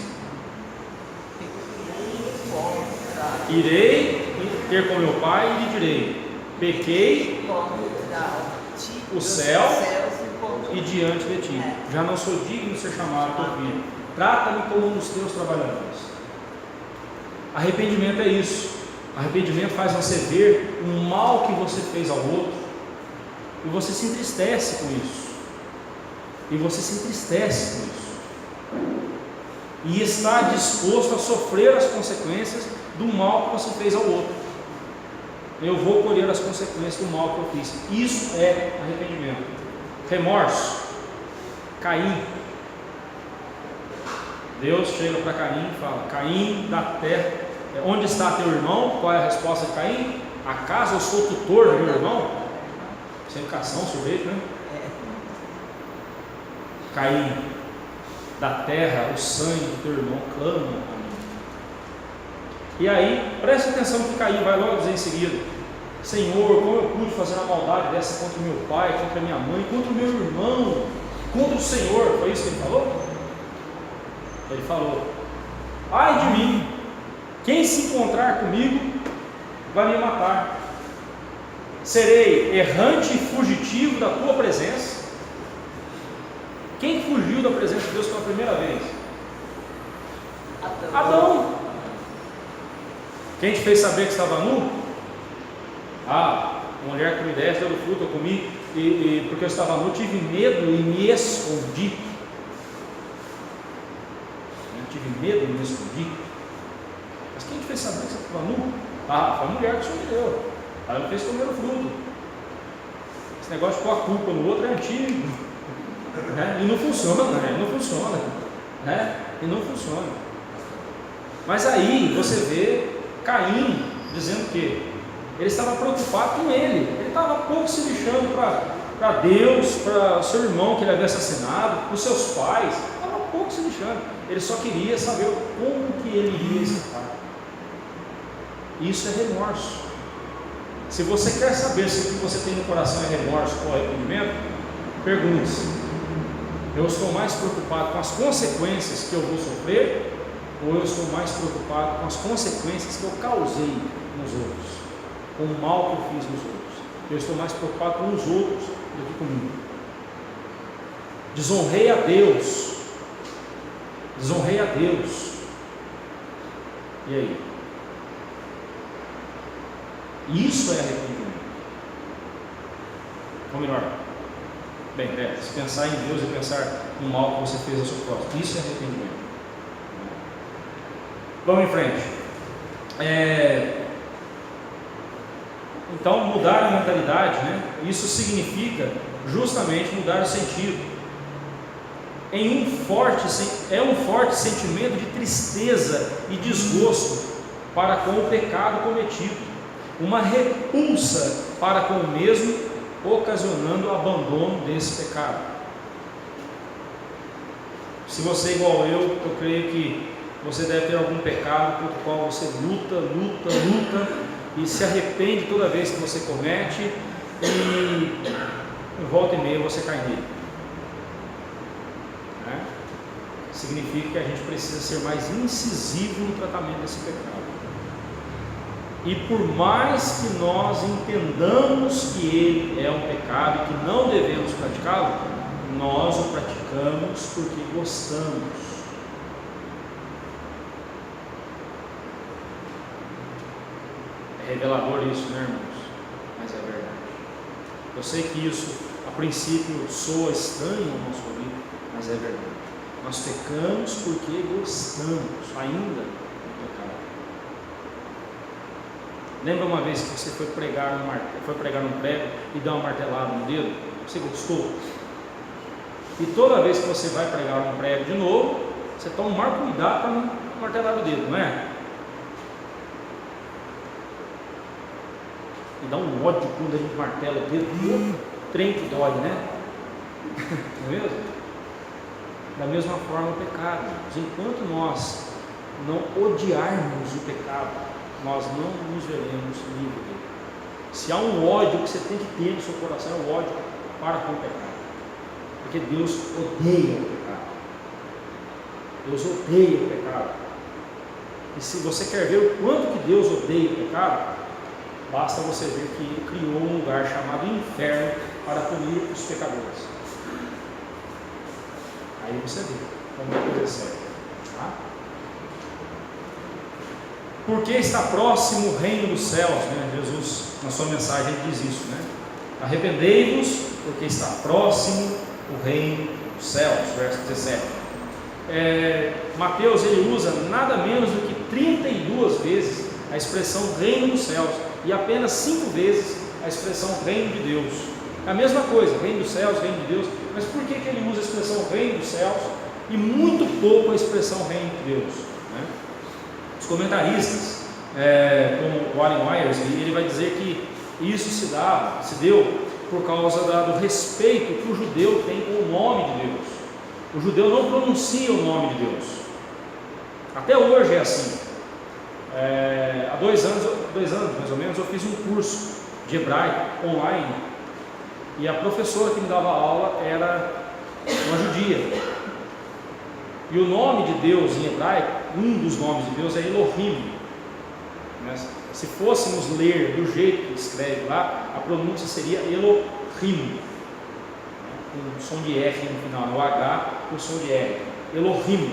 Irei ter com meu pai e lhe direi: pequei o céu e diante de ti, já não sou digno de ser chamado teu filho, trata-me como um dos teus trabalhadores. Arrependimento é isso. Arrependimento faz você ver o mal que você fez ao outro e você se entristece com isso. E você se entristece com isso. E está disposto a sofrer as consequências do mal que você fez ao outro. Eu vou colher as consequências do mal que eu fiz. Isso é arrependimento. Remorso. Caim. Deus chega para Caim e fala: Caim da terra, onde está teu irmão? Qual é a resposta de Caim? Acaso eu sou tutor do meu irmão? Sem educação, sujeito, né? Caim, da terra, o sangue do teu irmão clama a mim. E aí, preste atenção que Caim vai logo dizer em seguida: Senhor, como eu pude fazer uma maldade dessa contra meu pai, contra minha mãe, contra o meu irmão, contra o Senhor? Foi isso que ele falou? Ele falou: ai de mim, quem se encontrar comigo vai me matar. Serei errante e fugitivo da tua presença. Quem fugiu da presença de Deus pela primeira vez? Adão. Quem te fez saber que estava nu? A mulher que me deste deu do fruto, eu comi, e porque eu estava nu, tive medo e me escondi. Eu tive medo e me escondi. Mas quem te fez saber que você estava nu? Foi a mulher que o Senhor me deu. Ela me fez comer o fruto. Esse negócio de pôr a culpa no outro é antigo. E não funciona, e não funciona. Mas aí você vê Caim dizendo que ele estava preocupado com ele estava pouco se lixando para Deus, para o seu irmão que ele havia assassinado, para os seus pais, estava pouco se lixando. Ele só queria saber como que ele iria escapar. Isso é remorso. Se você quer saber se o que você tem no coração é remorso ou arrependimento, pergunte-se: eu estou mais preocupado com as consequências que eu vou sofrer, ou eu estou mais preocupado com as consequências que eu causei nos outros, com o mal que eu fiz nos outros? Eu estou mais preocupado com os outros do que comigo. Desonrei a Deus. Desonrei a Deus. E aí? Isso é arrependimento. Ou melhor, se pensar em Deus e pensar no mal que você fez ao seu próximo, isso é arrependimento. Vamos em frente. Então, mudar a mentalidade, isso significa justamente mudar o sentido. É um forte sentimento de tristeza e desgosto para com o pecado cometido, uma repulsa para com o mesmo, ocasionando o abandono desse pecado. Se você é igual eu creio que você deve ter algum pecado contra o qual você luta e se arrepende toda vez que você comete, e volta e meia você cai nele. Significa que a gente precisa ser mais incisivo no tratamento desse pecado. E por mais que nós entendamos que ele é um pecado e que não devemos praticá-lo, nós o praticamos porque gostamos. É revelador isso, né, irmãos? Mas é verdade. Eu sei que isso, a princípio, soa estranho ao nosso ouvido, mas é verdade. Nós pecamos porque gostamos ainda do pecado. Lembra uma vez que você foi pregar num prego e deu uma martelada no dedo? Você gostou? E toda vez que você vai pregar um prego de novo, você toma um maior cuidado para não martelar o dedo, não é? E dá um ódio quando a gente martela o dedo, o trem que dói, né? Não é mesmo? Da mesma forma o pecado. Enquanto nós não odiarmos o pecado, nós não nos veremos livres dele. Se há um ódio que você tem que ter no seu coração, é o ódio para com o pecado. Porque Deus odeia o pecado. Deus odeia o pecado. E se você quer ver o quanto que Deus odeia o pecado, basta você ver que Ele criou um lugar chamado inferno para punir os pecadores. Aí você vê como é a coisa séria. Tá? Porque está próximo o reino dos céus, né? Jesus, na sua mensagem, ele diz isso, né? Arrependei-vos, porque está próximo o reino dos céus, verso 17. Mateus, ele usa nada menos do que 32 vezes a expressão reino dos céus e apenas 5 vezes a expressão reino de Deus. É a mesma coisa, reino dos céus, reino de Deus, mas por que ele usa a expressão reino dos céus e muito pouco a expressão reino de Deus? Né? Os comentaristas, como Warren Myers, ele vai dizer que isso se deu por causa do respeito que o judeu tem com o nome de Deus. O judeu não pronuncia o nome de Deus. Até hoje é assim. Há 2 anos mais ou menos, eu fiz um curso de hebraico online e a professora que me dava aula era uma judia. E o nome de Deus em hebraico, um dos nomes de Deus é Elohim. Se fôssemos ler do jeito que escreve lá, a pronúncia seria Elohim, com o som de R no final, o H com o som de R, Elohim.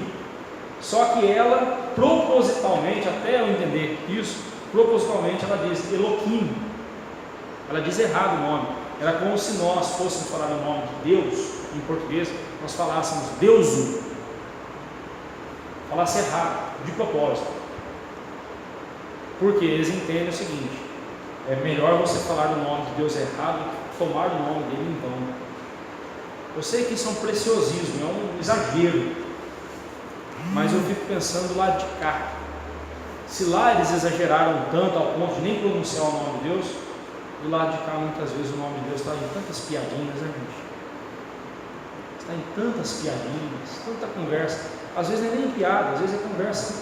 Só que ela, propositalmente, até eu entender isso, propositalmente ela diz Elohim, ela diz errado o nome. Era como se nós fôssemos falar o nome de Deus, em português, nós falássemos Deusu, falasse errado, de propósito. Porque eles entendem o seguinte: é melhor você falar o nome de Deus errado do que tomar o nome dele em vão. Eu sei que isso é um preciosismo, é um exagero, mas eu fico pensando do lado de cá. Se lá eles exageraram tanto ao ponto de nem pronunciar o nome de Deus, do lado de cá muitas vezes o nome de Deus está em tantas piadinhas, né, gente? Está em tantas piadinhas, tanta conversa. Às vezes não é nem piada, às vezes é conversa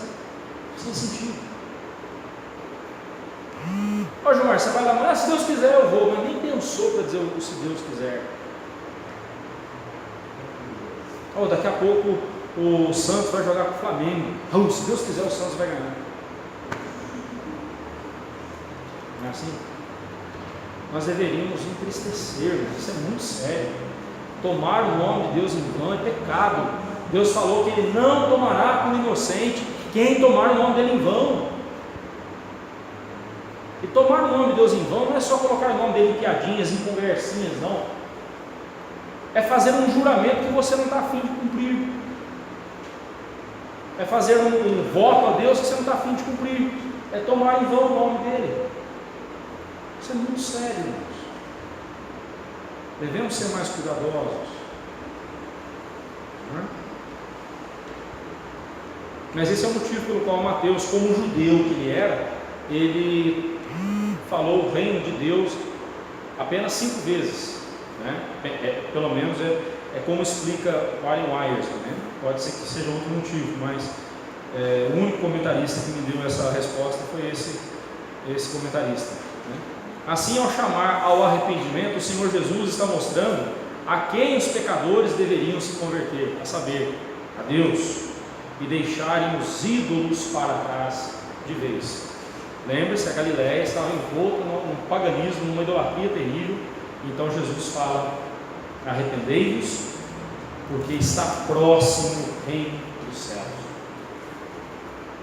sem sentido. Ó Gilmar, você vai lá, mas se Deus quiser eu vou, mas nem pensou para dizer o se Deus quiser. Daqui a pouco o Santos vai jogar com o Flamengo. Se Deus quiser o Santos vai ganhar. Não é assim? Nós deveríamos entristecer, isso é muito sério. Tomar o nome de Deus em vão é pecado. Deus falou que Ele não tomará como inocente quem tomar o nome dele em vão. E tomar o nome de Deus em vão não é só colocar o nome dele em piadinhas, em conversinhas, não. É fazer um juramento que você não está afim de cumprir. É fazer um voto a Deus que você não está afim de cumprir. É tomar em vão o nome dele. Isso é muito sério, irmãos. Devemos ser mais cuidadosos. Não é? Mas esse é o motivo pelo qual Mateus, como judeu que ele era, ele falou o reino de Deus apenas 5 vezes, né? Pelo menos é como explica Warren Myers, né? Pode ser que seja outro motivo, mas o único comentarista que me deu essa resposta foi esse comentarista, né? Assim, ao chamar ao arrependimento, o Senhor Jesus está mostrando a quem os pecadores deveriam se converter, a saber, a Deus, e deixarem os ídolos para trás de vez. Lembre-se, a Galileia estava envolta num paganismo, numa idolatria terrível. Então Jesus fala: arrependei-vos, porque está próximo o reino dos céus.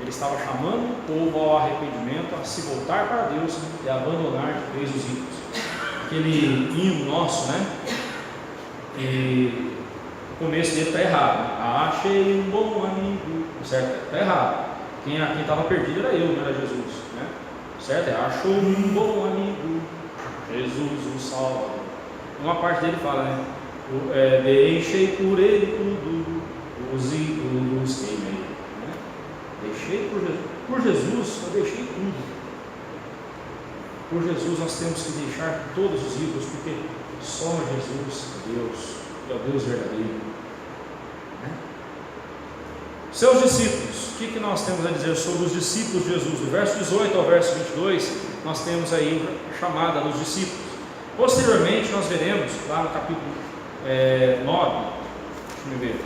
Ele estava chamando o povo ao arrependimento, a se voltar para Deus e a abandonar de vez os ídolos. Aquele hino nosso, né? E o começo dele está errado. Achei um bom amigo. Certo? Está errado. Quem estava perdido era eu, não era Jesus. Né? Certo? Achou um bom amigo, Jesus o Salvador. Uma parte dele fala, né? Deixei por ele tudo, os ídolos queimei. Né? Deixei por Jesus, eu deixei tudo. Por Jesus nós temos que deixar todos os ídolos, porque só Jesus é Deus, é o Deus verdadeiro. Né? Seus discípulos, o que nós temos a dizer sobre os discípulos de Jesus? Do verso 18 ao verso 22, nós temos aí a chamada dos discípulos. Posteriormente nós veremos, lá no capítulo 9, deixa eu ver,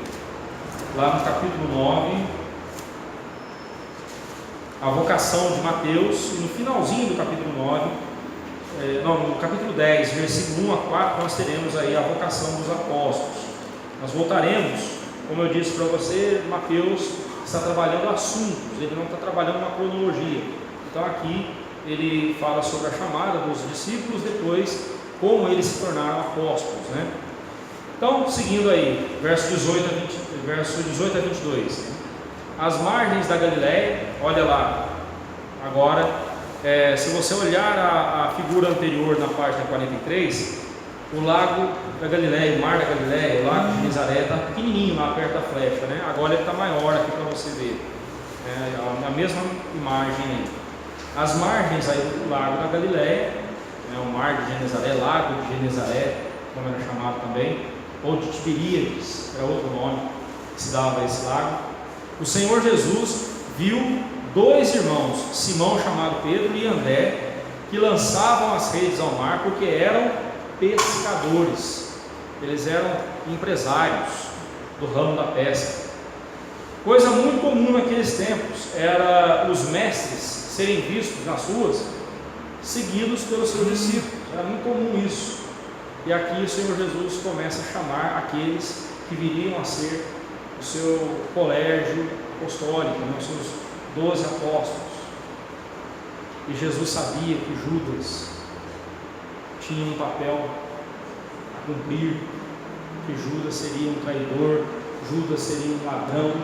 lá no capítulo 9, a vocação de Mateus, e no finalzinho do capítulo 9, no capítulo 10, versículo 1 a 4, nós teremos aí a vocação dos apóstolos. Nós voltaremos, como eu disse para você, Mateus está trabalhando assuntos, ele não está trabalhando uma cronologia. Então aqui ele fala sobre a chamada dos discípulos, depois como eles se tornaram apóstolos, né? Então, seguindo aí, verso 18 a 22, as margens da Galileia, olha lá, agora, se você olhar a figura anterior na página 43, o lago da Galileia, o mar da Galileia, o lago de Genezaré está pequenininho lá perto da flecha, né? Agora ele está maior aqui para você ver, a mesma imagem aí. As margens aí do lago da Galileia, o mar de Genezaré, lago de Genezaré, como era chamado também, ou de Tiberíades, era outro nome que se dava a esse lago. O Senhor Jesus viu dois irmãos, Simão chamado Pedro e André, que lançavam as redes ao mar porque eram pescadores. Eles eram empresários do ramo da pesca. Coisa muito comum naqueles tempos era os mestres serem vistos nas ruas seguidos pelos seus discípulos. Era muito comum isso. E aqui o Senhor Jesus começa a chamar aqueles que viriam a ser o seu colégio apostólico, né, os seus 12 apóstolos. E Jesus sabia que Judas tinha um papel a cumprir, que Judas seria um traidor, Judas seria um ladrão,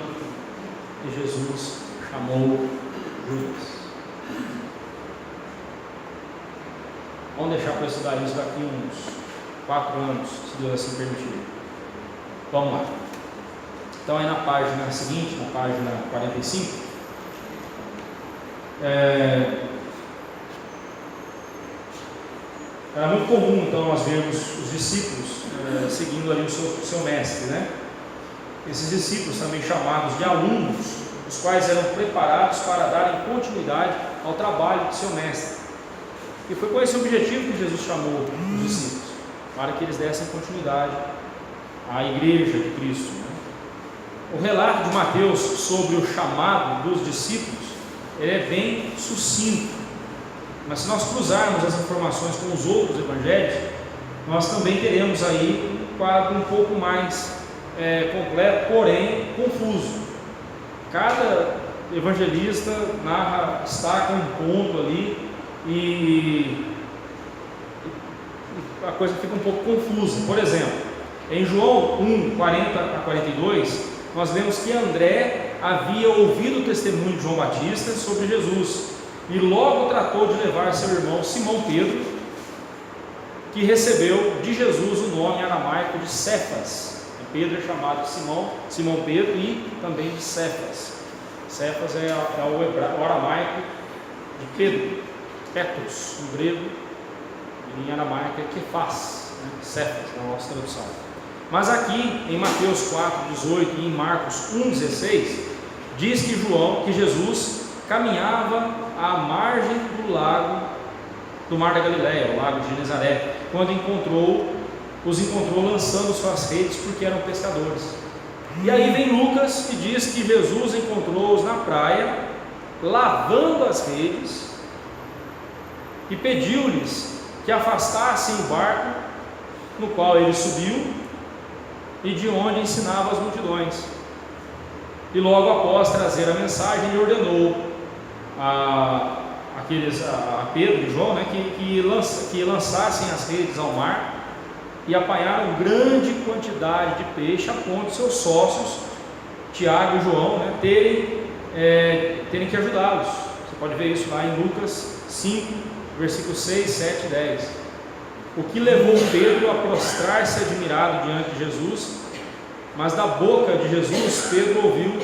e Jesus chamou Judas. Vamos deixar para estudar isso daqui uns 4 anos, se Deus assim permitir. Vamos lá. Então aí na página seguinte, na página 45, era muito comum então nós vermos os discípulos seguindo ali o seu mestre, né? Esses discípulos também chamados de alunos, os quais eram preparados para darem continuidade ao trabalho do seu mestre. E foi com esse objetivo que Jesus chamou os discípulos, para que eles dessem continuidade à igreja de Cristo, né? O relato de Mateus sobre o chamado dos discípulos, ele é bem sucinto, mas se nós cruzarmos as informações com os outros evangelhos, nós também teremos aí um quadro um pouco mais completo, porém confuso. Cada evangelista destaca um ponto ali e a coisa fica um pouco confusa. Por exemplo, em João 1, 40 a 42, nós lemos que André havia ouvido o testemunho de João Batista sobre Jesus e logo tratou de levar seu irmão Simão Pedro, que recebeu de Jesus o nome aramaico de Cefas. Pedro é chamado de Simão Pedro e também de Cefas. Cefas é o aramaico de Pedro, Petros no grego, e em aramaico é Kefas, né? Cefas na nossa tradução. Mas aqui em Mateus 4, 18 e em Marcos 1, 16, diz que Jesus caminhava à margem do lago, do mar da Galileia, o lago de Genezaré, quando os encontrou lançando suas redes porque eram pescadores. E aí vem Lucas que diz que Jesus encontrou-os na praia, lavando as redes, e pediu-lhes que afastassem o barco no qual ele subiu e de onde ensinava as multidões. E logo após trazer a mensagem, ele ordenou a Pedro e João, né, que lançassem as redes ao mar, e apanharam grande quantidade de peixe, a ponto de seus sócios, Tiago e João, né, terem que ajudá-los. Você pode ver isso lá em Lucas 5, versículos 6, 7 e 10. O que levou Pedro a prostrar-se admirado diante de Jesus, mas da boca de Jesus Pedro ouviu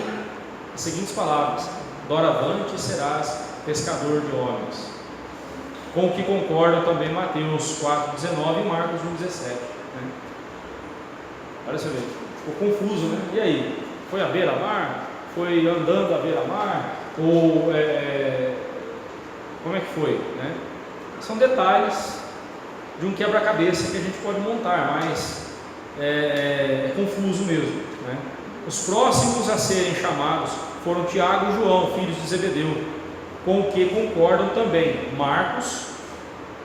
as seguintes palavras: doravante serás pescador de homens. Com o que concordam também Mateus 4,19 e Marcos 1,17. Né? Olha você ver, ficou confuso, né? E aí? Foi à beira-mar? Foi andando à beira-mar? Ou como é que foi? Né? São detalhes de um quebra-cabeça que a gente pode montar, mas é confuso mesmo. Né? Os próximos a serem chamados foram Tiago e João, filhos de Zebedeu, com o que concordam também Marcos,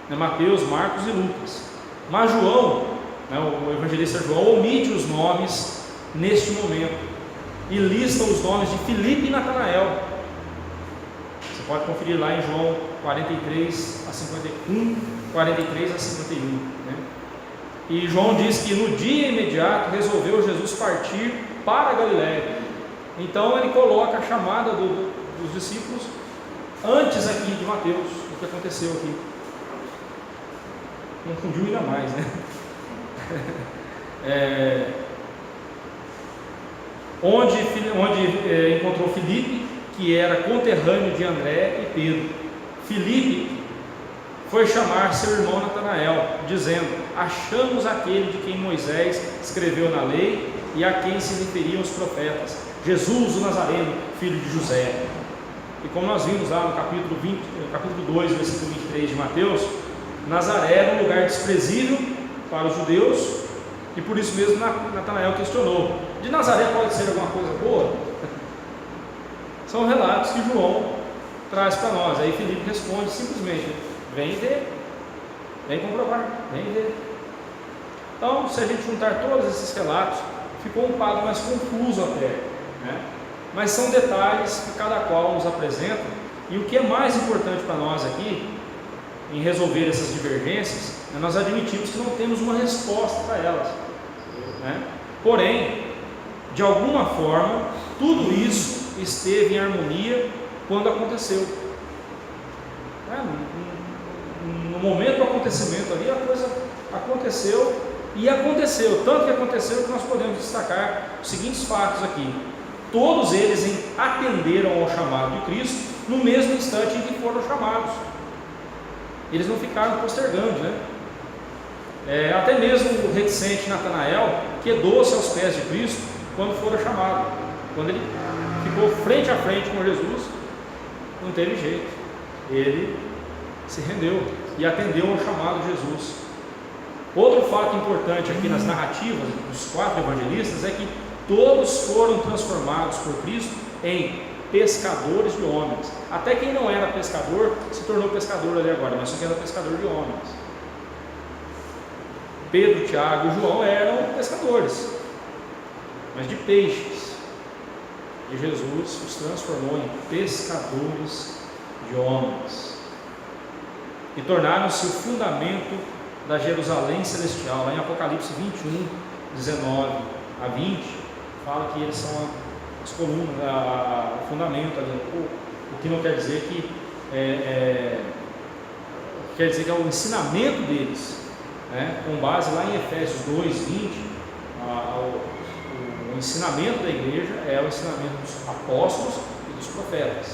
Mateus, Marcos e Lucas. Mas João, o evangelista João, omite os nomes neste momento e lista os nomes de Filipe e Natanael. Você pode conferir lá em João 43 a 51, 43 a 51. Né? E João diz que no dia imediato resolveu Jesus partir para a Galiléia. Então ele coloca a chamada dos discípulos antes aqui de Mateus, o que aconteceu aqui. Confundiu ainda mais, né? Onde encontrou Filipe, que era conterrâneo de André e Pedro. Filipe foi chamar seu irmão Natanael, dizendo: achamos aquele de quem Moisés escreveu na lei e a quem se referiam os profetas, Jesus o Nazareno, filho de José. E como nós vimos lá no capítulo 2, versículo 23 de Mateus, Nazaré era um lugar desprezível para os judeus, e por isso mesmo Natanael questionou: de Nazaré pode ser alguma coisa boa? São relatos que João traz para nós. Aí Filipe responde simplesmente: vem ver, vem comprovar, vem ver. Então, se a gente juntar todos esses relatos, ficou um quadro mais confuso até, né? Mas são detalhes que cada qual nos apresenta, e o que é mais importante para nós aqui, em resolver essas divergências, nós admitimos que não temos uma resposta para elas, né? Porém, de alguma forma, tudo isso esteve em harmonia quando aconteceu. No momento do acontecimento ali, a coisa aconteceu, e aconteceu, tanto que aconteceu que nós podemos destacar os seguintes fatos aqui. Todos eles atenderam ao chamado de Cristo no mesmo instante em que foram chamados. Eles não ficaram postergando, né? Até mesmo o reticente Natanael quedou-se aos pés de Cristo quando fora chamado. Quando ele ficou frente a frente com Jesus, não teve jeito, ele se rendeu e atendeu ao chamado de Jesus. Outro fato importante aqui nas narrativas dos 4 evangelistas é que todos foram transformados por Cristo em pescadores de homens. Até quem não era pescador se tornou pescador ali agora, mas só que era pescador de homens. Pedro, Tiago e João eram pescadores, mas de peixes. E Jesus os transformou em pescadores de homens. E tornaram-se o fundamento da Jerusalém celestial. Lá em Apocalipse 21, 19 a 20, fala que eles são as colunas, o fundamento ali. O que não quer dizer que quer dizer que é o ensinamento deles, né? Com base lá em Efésios 2, 20, o ensinamento da igreja é o ensinamento dos apóstolos e dos profetas,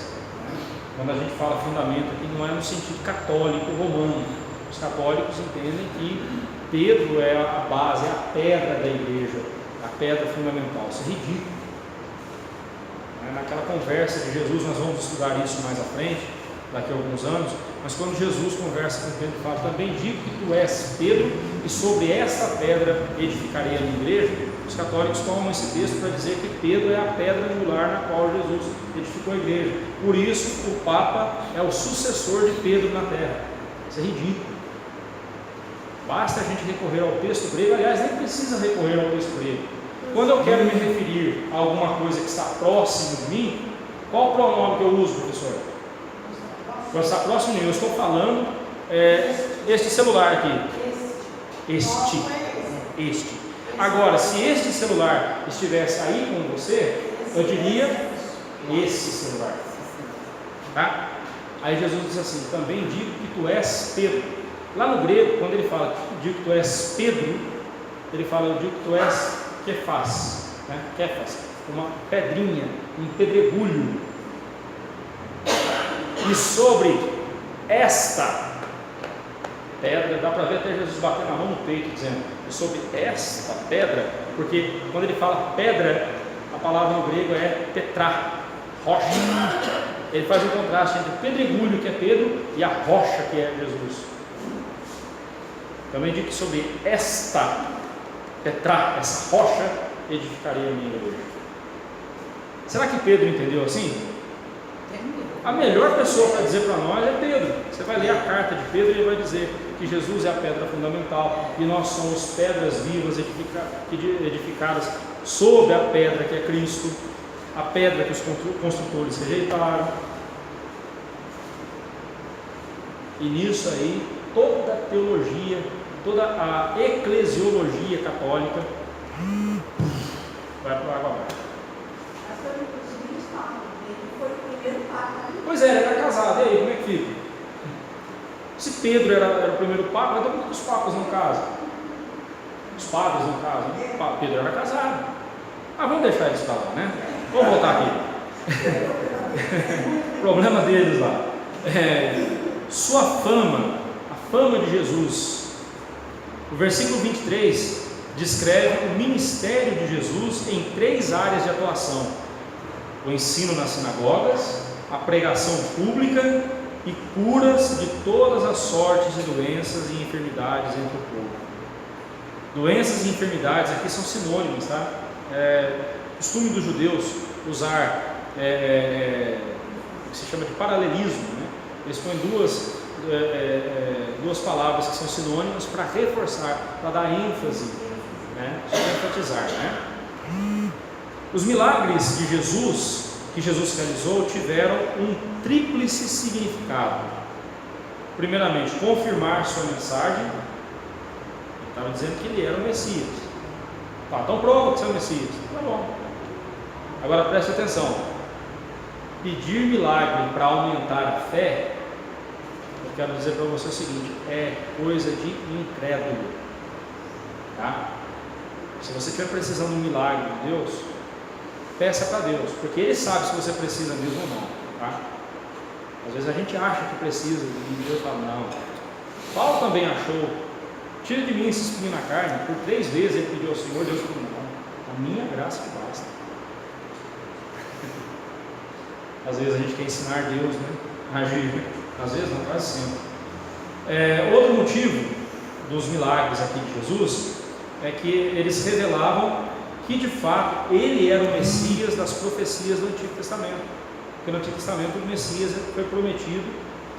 né? Quando a gente fala fundamento aqui, não é no sentido católico romano. Os católicos entendem que Pedro é a base, é a pedra da igreja, a pedra fundamental. Isso é ridículo. Naquela conversa de Jesus, nós vamos estudar isso mais à frente, daqui a alguns anos, mas quando Jesus conversa com Pedro, fala: também digo que tu és Pedro, e sobre esta pedra edificarei a minha igreja. Os católicos tomam esse texto para dizer que Pedro é a pedra angular na qual Jesus edificou a igreja. Por isso, o Papa é o sucessor de Pedro na terra. Isso é ridículo. Basta a gente recorrer ao texto grego. Aliás, nem precisa recorrer ao texto grego. quando eu quero me referir a alguma coisa que está próximo de mim, qual o pronome que eu uso, professor? Quando está próximo de mim, eu estou falando este celular aqui. Este. Agora, se este celular estivesse aí com você, eu diria esse celular. Tá? Aí Jesus diz assim: também digo que tu és Pedro. Lá no grego, quando ele fala digo que tu és Pedro, ele fala eu digo que tu és Kefas, né? Kefas, uma pedrinha, um pedregulho. E sobre esta pedra, dá para ver até Jesus batendo a mão no peito, dizendo, e sobre esta pedra, porque quando ele fala pedra, a palavra no grego é petrá, rocha. Ele faz um contraste entre o pedregulho, que é Pedro, e a rocha, que é Jesus. Também digo que sobre esta petrá, essa rocha, edificaria a minha igreja. Será que Pedro entendeu assim? A melhor pessoa para dizer para nós é Pedro. Você vai ler a carta de Pedro e ele vai dizer que Jesus é a pedra fundamental e nós somos pedras vivas edificadas sobre a pedra que é Cristo, a pedra que os construtores rejeitaram. E nisso aí, toda a teologia, toda a eclesiologia católica vai para a água abaixo. Pois é, ele era casado, e aí, como é que fica? Se Pedro era o primeiro papa, então por que os papas não casam? Os padres não casam? Pedro era casado. Vamos deixar eles para lá, né? Vamos voltar aqui. Problema deles lá. Sua fama, a fama de Jesus. O versículo 23 descreve o ministério de Jesus em 3 áreas de atuação: o ensino nas sinagogas, a pregação pública e curas de todas as sortes de doenças e enfermidades entre o povo. Doenças e enfermidades aqui são sinônimos, tá? Costume dos judeus usar o que se chama de paralelismo, né? Eles põem duas palavras que são sinônimas para reforçar, para dar ênfase, né? Para enfatizar, né? Os milagres de Jesus, que Jesus realizou, tiveram um tríplice significado. Primeiramente, confirmar sua mensagem. Ele estava dizendo que ele era o Messias. Tá, então prova que você é o Messias. Tá bom. Agora preste atenção. Pedir milagre para aumentar a fé, eu quero dizer para você o seguinte: é coisa de incrédulo. Tá? Se você estiver precisando de um milagre de Deus, peça para Deus, porque Ele sabe se você precisa mesmo ou não. Tá? Às vezes a gente acha que precisa e Deus fala não. Paulo também achou: tira de mim esse espinho na carne. Por 3 vezes ele pediu ao Senhor, Deus falou não, a minha graça que basta. Às vezes a gente quer ensinar Deus, né, a agir. Às vezes não, quase sempre. Outro motivo dos milagres aqui de Jesus é que eles revelavam que de fato ele era o Messias das profecias do Antigo Testamento. Porque no Antigo Testamento o Messias foi prometido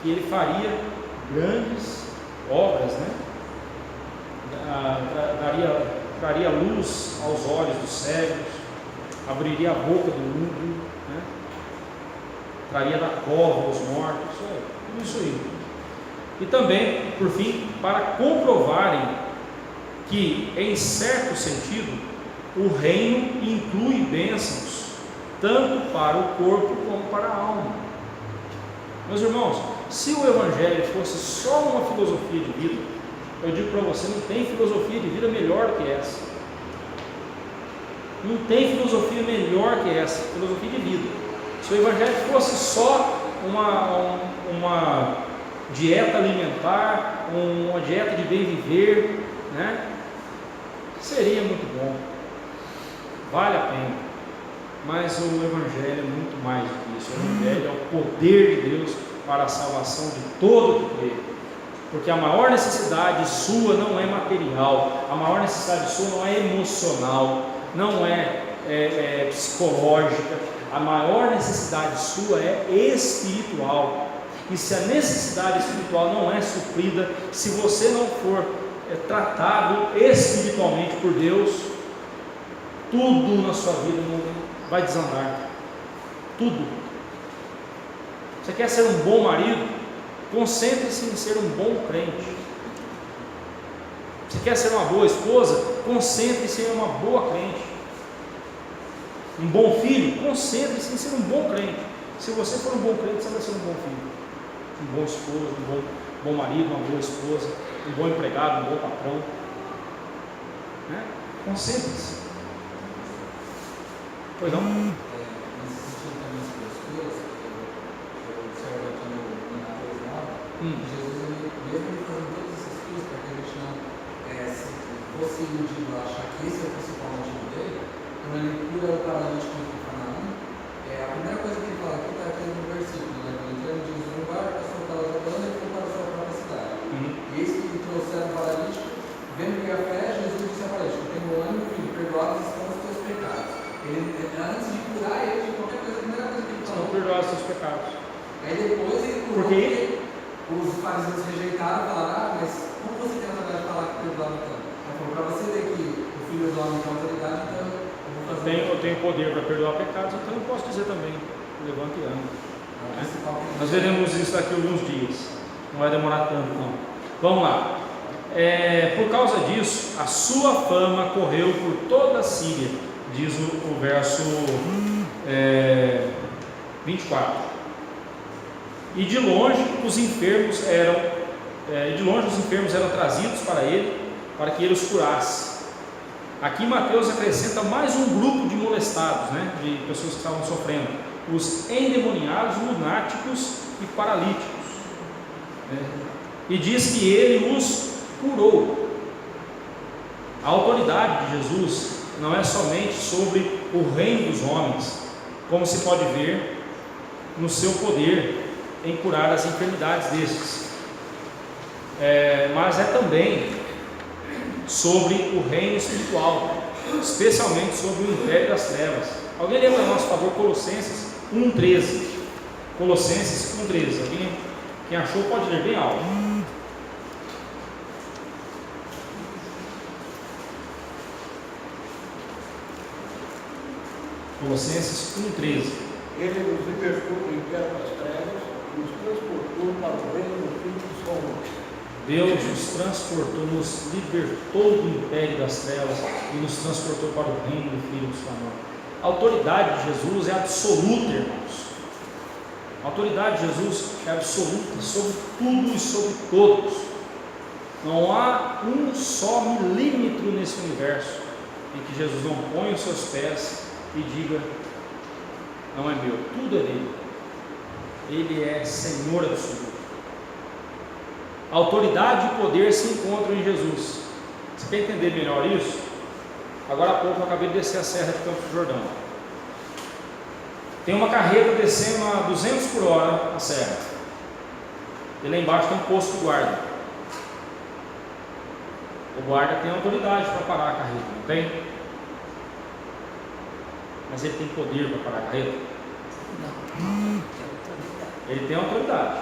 que ele faria grandes obras, né? Traria luz aos olhos dos cegos, abriria a boca do mundo, né? Traria da cova aos mortos, tudo isso aí. E também, por fim, para comprovarem que, em certo sentido, o reino inclui bênçãos, tanto para o corpo como para a alma. Meus irmãos, se o Evangelho fosse só uma filosofia de vida, eu digo para você, não tem filosofia de vida melhor do que essa. Não tem filosofia melhor que essa, filosofia de vida. Se o Evangelho fosse só uma dieta alimentar, uma dieta de bem viver, né? Seria muito bom, vale a pena, mas o Evangelho é muito mais do que isso. O Evangelho é o poder de Deus para a salvação de todo o que crê, porque a maior necessidade sua não é material, a maior necessidade sua não é emocional, não é psicológica, a maior necessidade sua é espiritual. E se a necessidade espiritual não é suprida, se você não for tratado espiritualmente por Deus, tudo na sua vida vai desandar. Tudo. Você quer ser um bom marido? Concentre-se em ser um bom crente. Você quer ser uma boa esposa? Concentre-se em uma boa crente. Um bom filho? Concentre-se em ser um bom crente. Se você for um bom crente, você vai ser um bom filho, um bom esposo, um bom marido, uma boa esposa, um bom empregado, um bom patrão. Né? Concentre-se. Pois não? Nesse sentido também, as pessoas, eu observo aqui no Mateus 9, Jesus, mesmo ele fazendo todas essas coisas para que a gente não se fosse iludido a achar que esse é o principal motivo dele, quando ele cura o paralítico em Cafarnaum, a primeira coisa que ele fala aqui está aqui no versículo, né? Quando entrando Jesus no barco, passou pela Jordânia e foi para a sua própria cidade. E eis que lhe trouxeram o paralítico, vendo que a fé, Jesus disse ao paralítico: tenho ânimo, filho, perdoados estão os teus pecados. Ele, antes de curar ele de qualquer coisa, a primeira coisa que ele falou: Estão perdoados os seus pecados. Aí depois ele curou, porque os fariseus rejeitaram e falaram: mas como você tem a autoridade de falar que perdoado tanto? Ele falou: para você ver que o filho do homem tem autoridade, então eu vou fazer. Eu tenho poder para perdoar pecados, então eu posso dizer também: levante e ame. Nós veremos isso daqui a alguns dias, não vai demorar tanto não. Vamos lá. Por causa disso, a sua fama correu por toda a Síria, diz o verso 24. E de longe os enfermos eram trazidos para ele, para que ele os curasse. Aqui Mateus acrescenta mais um grupo de molestados, né, de pessoas que estavam sofrendo: os endemoniados, lunáticos e paralíticos. E diz que ele os curou. A autoridade de Jesus não é somente sobre o reino dos homens, como se pode ver no seu poder em curar as enfermidades destes, mas é também sobre o reino espiritual, especialmente sobre o império das trevas. Alguém lembra a nosso favor Colossenses 1,13? Colossenses 1,13. Quem achou pode ler bem alto. Colossenses 1,13. Ele nos libertou do império das trevas e nos transportou para o reino do Filho do seu amor. Deus nos transportou, nos libertou do império das trevas e nos transportou para o reino do Filho do seu amor. A autoridade de Jesus é absoluta, irmãos. A autoridade de Jesus é absoluta sobre tudo e sobre todos. Não há um só milímetro nesse universo em que Jesus não põe os seus pés e diga: não é meu, tudo é dele. Ele é Senhor absoluto. A autoridade e o poder se encontram em Jesus. Você quer entender melhor isso? Agora há pouco eu acabei de descer a serra de Campos do Jordão. Tem uma carreta descendo a 200 por hora a serra. E lá embaixo tem um posto de guarda. O guarda tem autoridade para parar a carreta, não tem? Mas ele tem poder para parar a carreta? Não. Ele tem autoridade.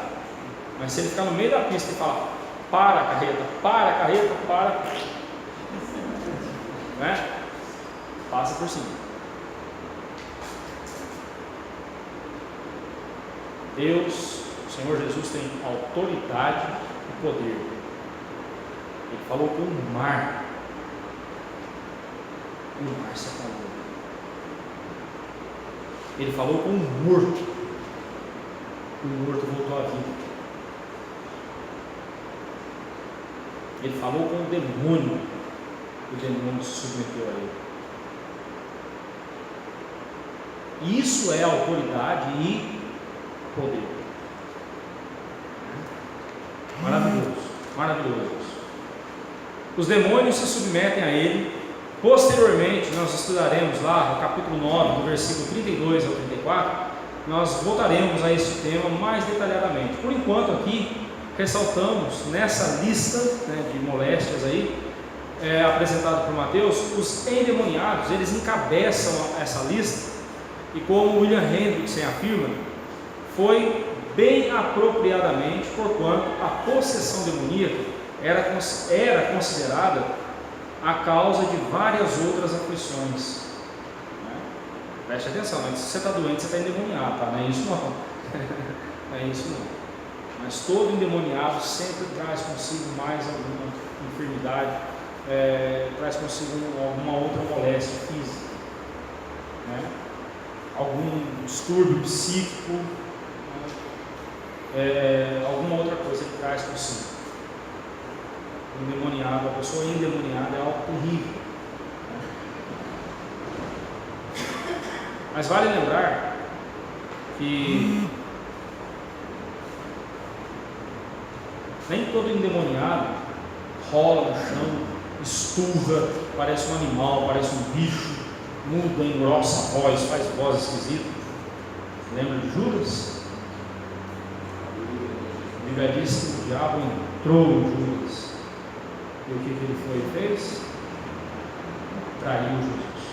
Mas se ele ficar no meio da pista e falar: para a carreta, para, né? Passa por cima. Deus, o Senhor Jesus, tem autoridade e poder. Ele falou com o mar, e o mar se acalmou. Ele falou com o morto, e o morto voltou à vida. Ele falou com o demônio se submeteu a ele. Isso é autoridade e poder. Maravilhoso, maravilhoso. Os demônios se submetem a ele. Posteriormente nós estudaremos lá no capítulo 9, do versículo 32 ao 34. Nós voltaremos a este tema mais detalhadamente. Por enquanto aqui ressaltamos nessa lista, né, de moléstias aí, apresentado por Mateus, os endemoniados. Eles encabeçam essa lista, e como William Hendrickson afirma, foi bem apropriadamente, porquanto a possessão demoníaca era considerada a causa de várias outras aflições, Preste atenção, mas se você está doente, você está endemoniado, tá? Não é isso não. Não é isso não. Mas todo endemoniado sempre traz consigo mais alguma enfermidade, traz consigo alguma outra moléstia física, né? Algum distúrbio psíquico, né? Alguma outra coisa que traz consigo. Endemoniado, a pessoa endemoniada é algo terrível, né? Mas vale lembrar que nem todo endemoniado rola no chão, esturra, parece um animal, parece um bicho, muda, engrossa a voz, faz voz esquisita. Lembra de Judas? A Bíblia diz que o diabo entrou em Judas. E o que ele foi e fez? Traiu Jesus.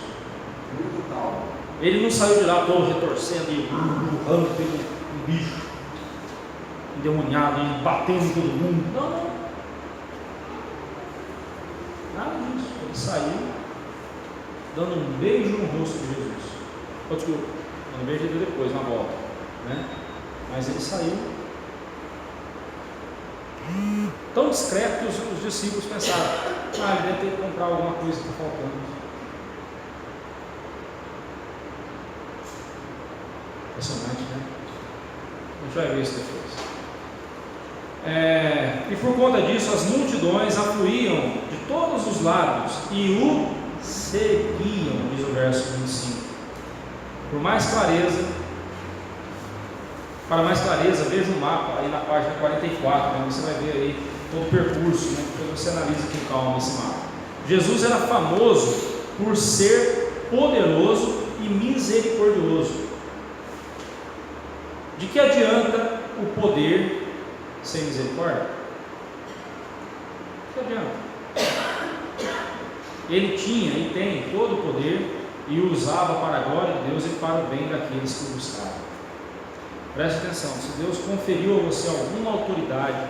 Muito calmo. Ele não saiu de lá todo retorcendo e empurrando pelo um bicho endemoniado, batendo em todo mundo. Não. Nada disso. Ele saiu dando um beijo no rosto de Jesus. Desculpa, dando um beijo depois, na volta, né? Mas ele saiu tão discreto que os discípulos pensaram: ele deve ter que comprar alguma coisa que está faltando. Impressionante, né? A gente vai ver isso depois. E por conta disso, as multidões afluíam de todos os lados e o seguiam, diz o verso 25. Para mais clareza, veja o mapa aí na página 44, né? Você vai ver aí todo o percurso, né? Depois você analisa com calma esse mapa. Jesus era famoso por ser poderoso e misericordioso. De que adianta o poder sem misericórdia? De que adianta? Ele tinha e tem todo o poder e o usava para a glória de Deus e para o bem daqueles que o buscavam. Preste atenção, se Deus conferiu a você alguma autoridade,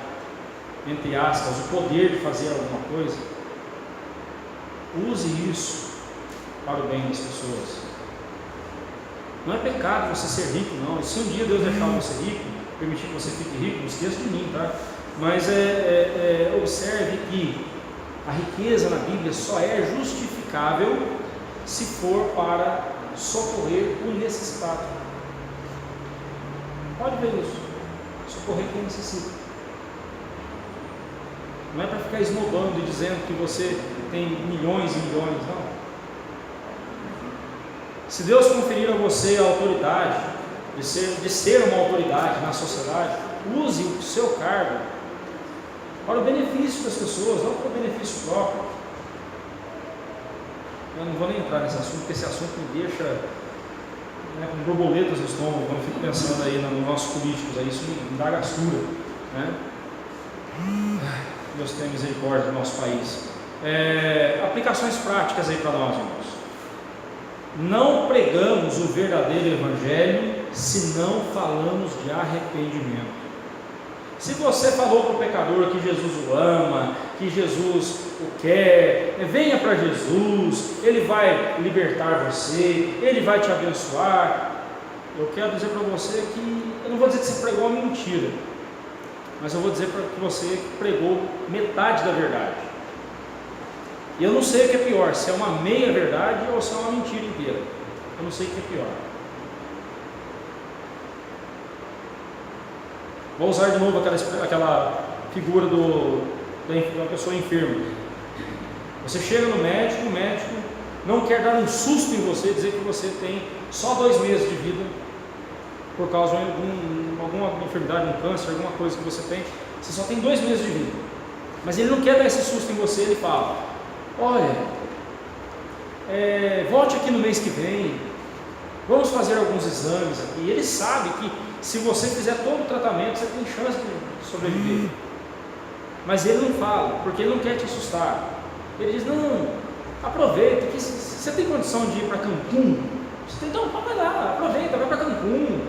entre aspas, o poder de fazer alguma coisa, use isso para o bem das pessoas. Não é pecado você ser rico, não. E se um dia Deus deixar você rico, permitir que você fique rico, não esqueça de mim, tá? Mas observe que a riqueza na Bíblia só é justificável se for para socorrer o necessitado. Pode ver isso. Socorrer quem necessita. Não é para ficar esnobando e dizendo que você tem milhões e milhões, não. Se Deus conferir a você a autoridade de ser uma autoridade na sociedade, use o seu cargo para o benefício das pessoas, não para o benefício próprio. Eu não vou nem entrar nesse assunto, porque esse assunto me deixa com borboletas no estômago quando eu fico pensando aí nos nossos políticos, aí, isso me dá gastura, né? Deus tenha misericórdia do nosso país. Aplicações práticas aí para nós, irmãos. Não pregamos o verdadeiro evangelho se não falamos de arrependimento. Se você falou para o pecador que Jesus o ama, que Jesus o quer, venha para Jesus, Ele vai libertar você, Ele vai te abençoar. Eu quero dizer para você que, eu não vou dizer que você pregou uma mentira, mas eu vou dizer que você pregou metade da verdade. E eu não sei o que é pior, se é uma meia verdade ou se é uma mentira inteira. Eu não sei o que é pior. Vou usar de novo aquela figura da pessoa enferma. Você chega no médico, o médico não quer dar um susto em você, dizer que você tem só 2 meses de vida por causa de alguma enfermidade, um câncer, alguma coisa que você tem. Você só tem 2 meses de vida. Mas ele não quer dar esse susto em você, ele fala: olha, volte aqui no mês que vem, vamos fazer alguns exames aqui. Ele sabe que se você fizer todo o tratamento, você tem chance de sobreviver. Mas ele não fala, porque ele não quer te assustar. Ele diz: não, aproveita, que você tem condição de ir para Cancún? Então vai lá, aproveita, vai para Cancún,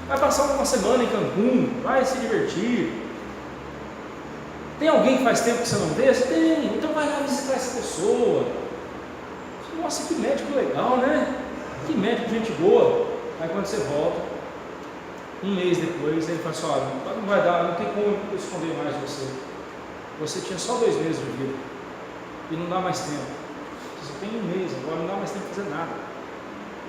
vai passar uma semana em Cancún, vai se divertir. Tem alguém que faz tempo que você não vê? Você tem, então vai lá visitar essa pessoa. Nossa, que médico legal, né? Que médico, gente boa. Aí quando você volta, um mês depois, ele fala assim: olha, não vai dar, não tem como eu esconder mais de você. Você tinha só 2 meses de vida e não dá mais tempo. Você tem 1 mês, agora não dá mais tempo de fazer nada.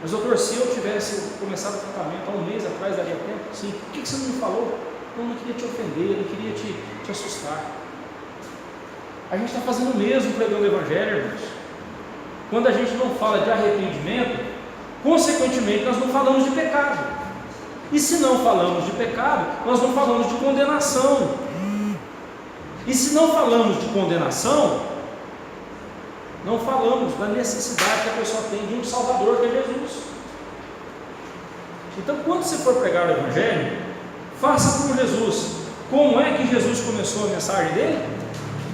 Mas doutor, se eu tivesse começado o tratamento há 1 mês atrás, daria tempo? Sim. Por que você não me falou? Eu não queria te ofender, eu não queria te assustar. A gente está fazendo o mesmo pregando o Evangelho, irmãos. Quando a gente não fala de arrependimento, consequentemente nós não falamos de pecado. E se não falamos de pecado, nós não falamos de condenação. E se não falamos de condenação, não falamos da necessidade que a pessoa tem de um Salvador, que é Jesus. Então, quando você for pregar o Evangelho, faça como Jesus. Como é que Jesus começou a mensagem dele?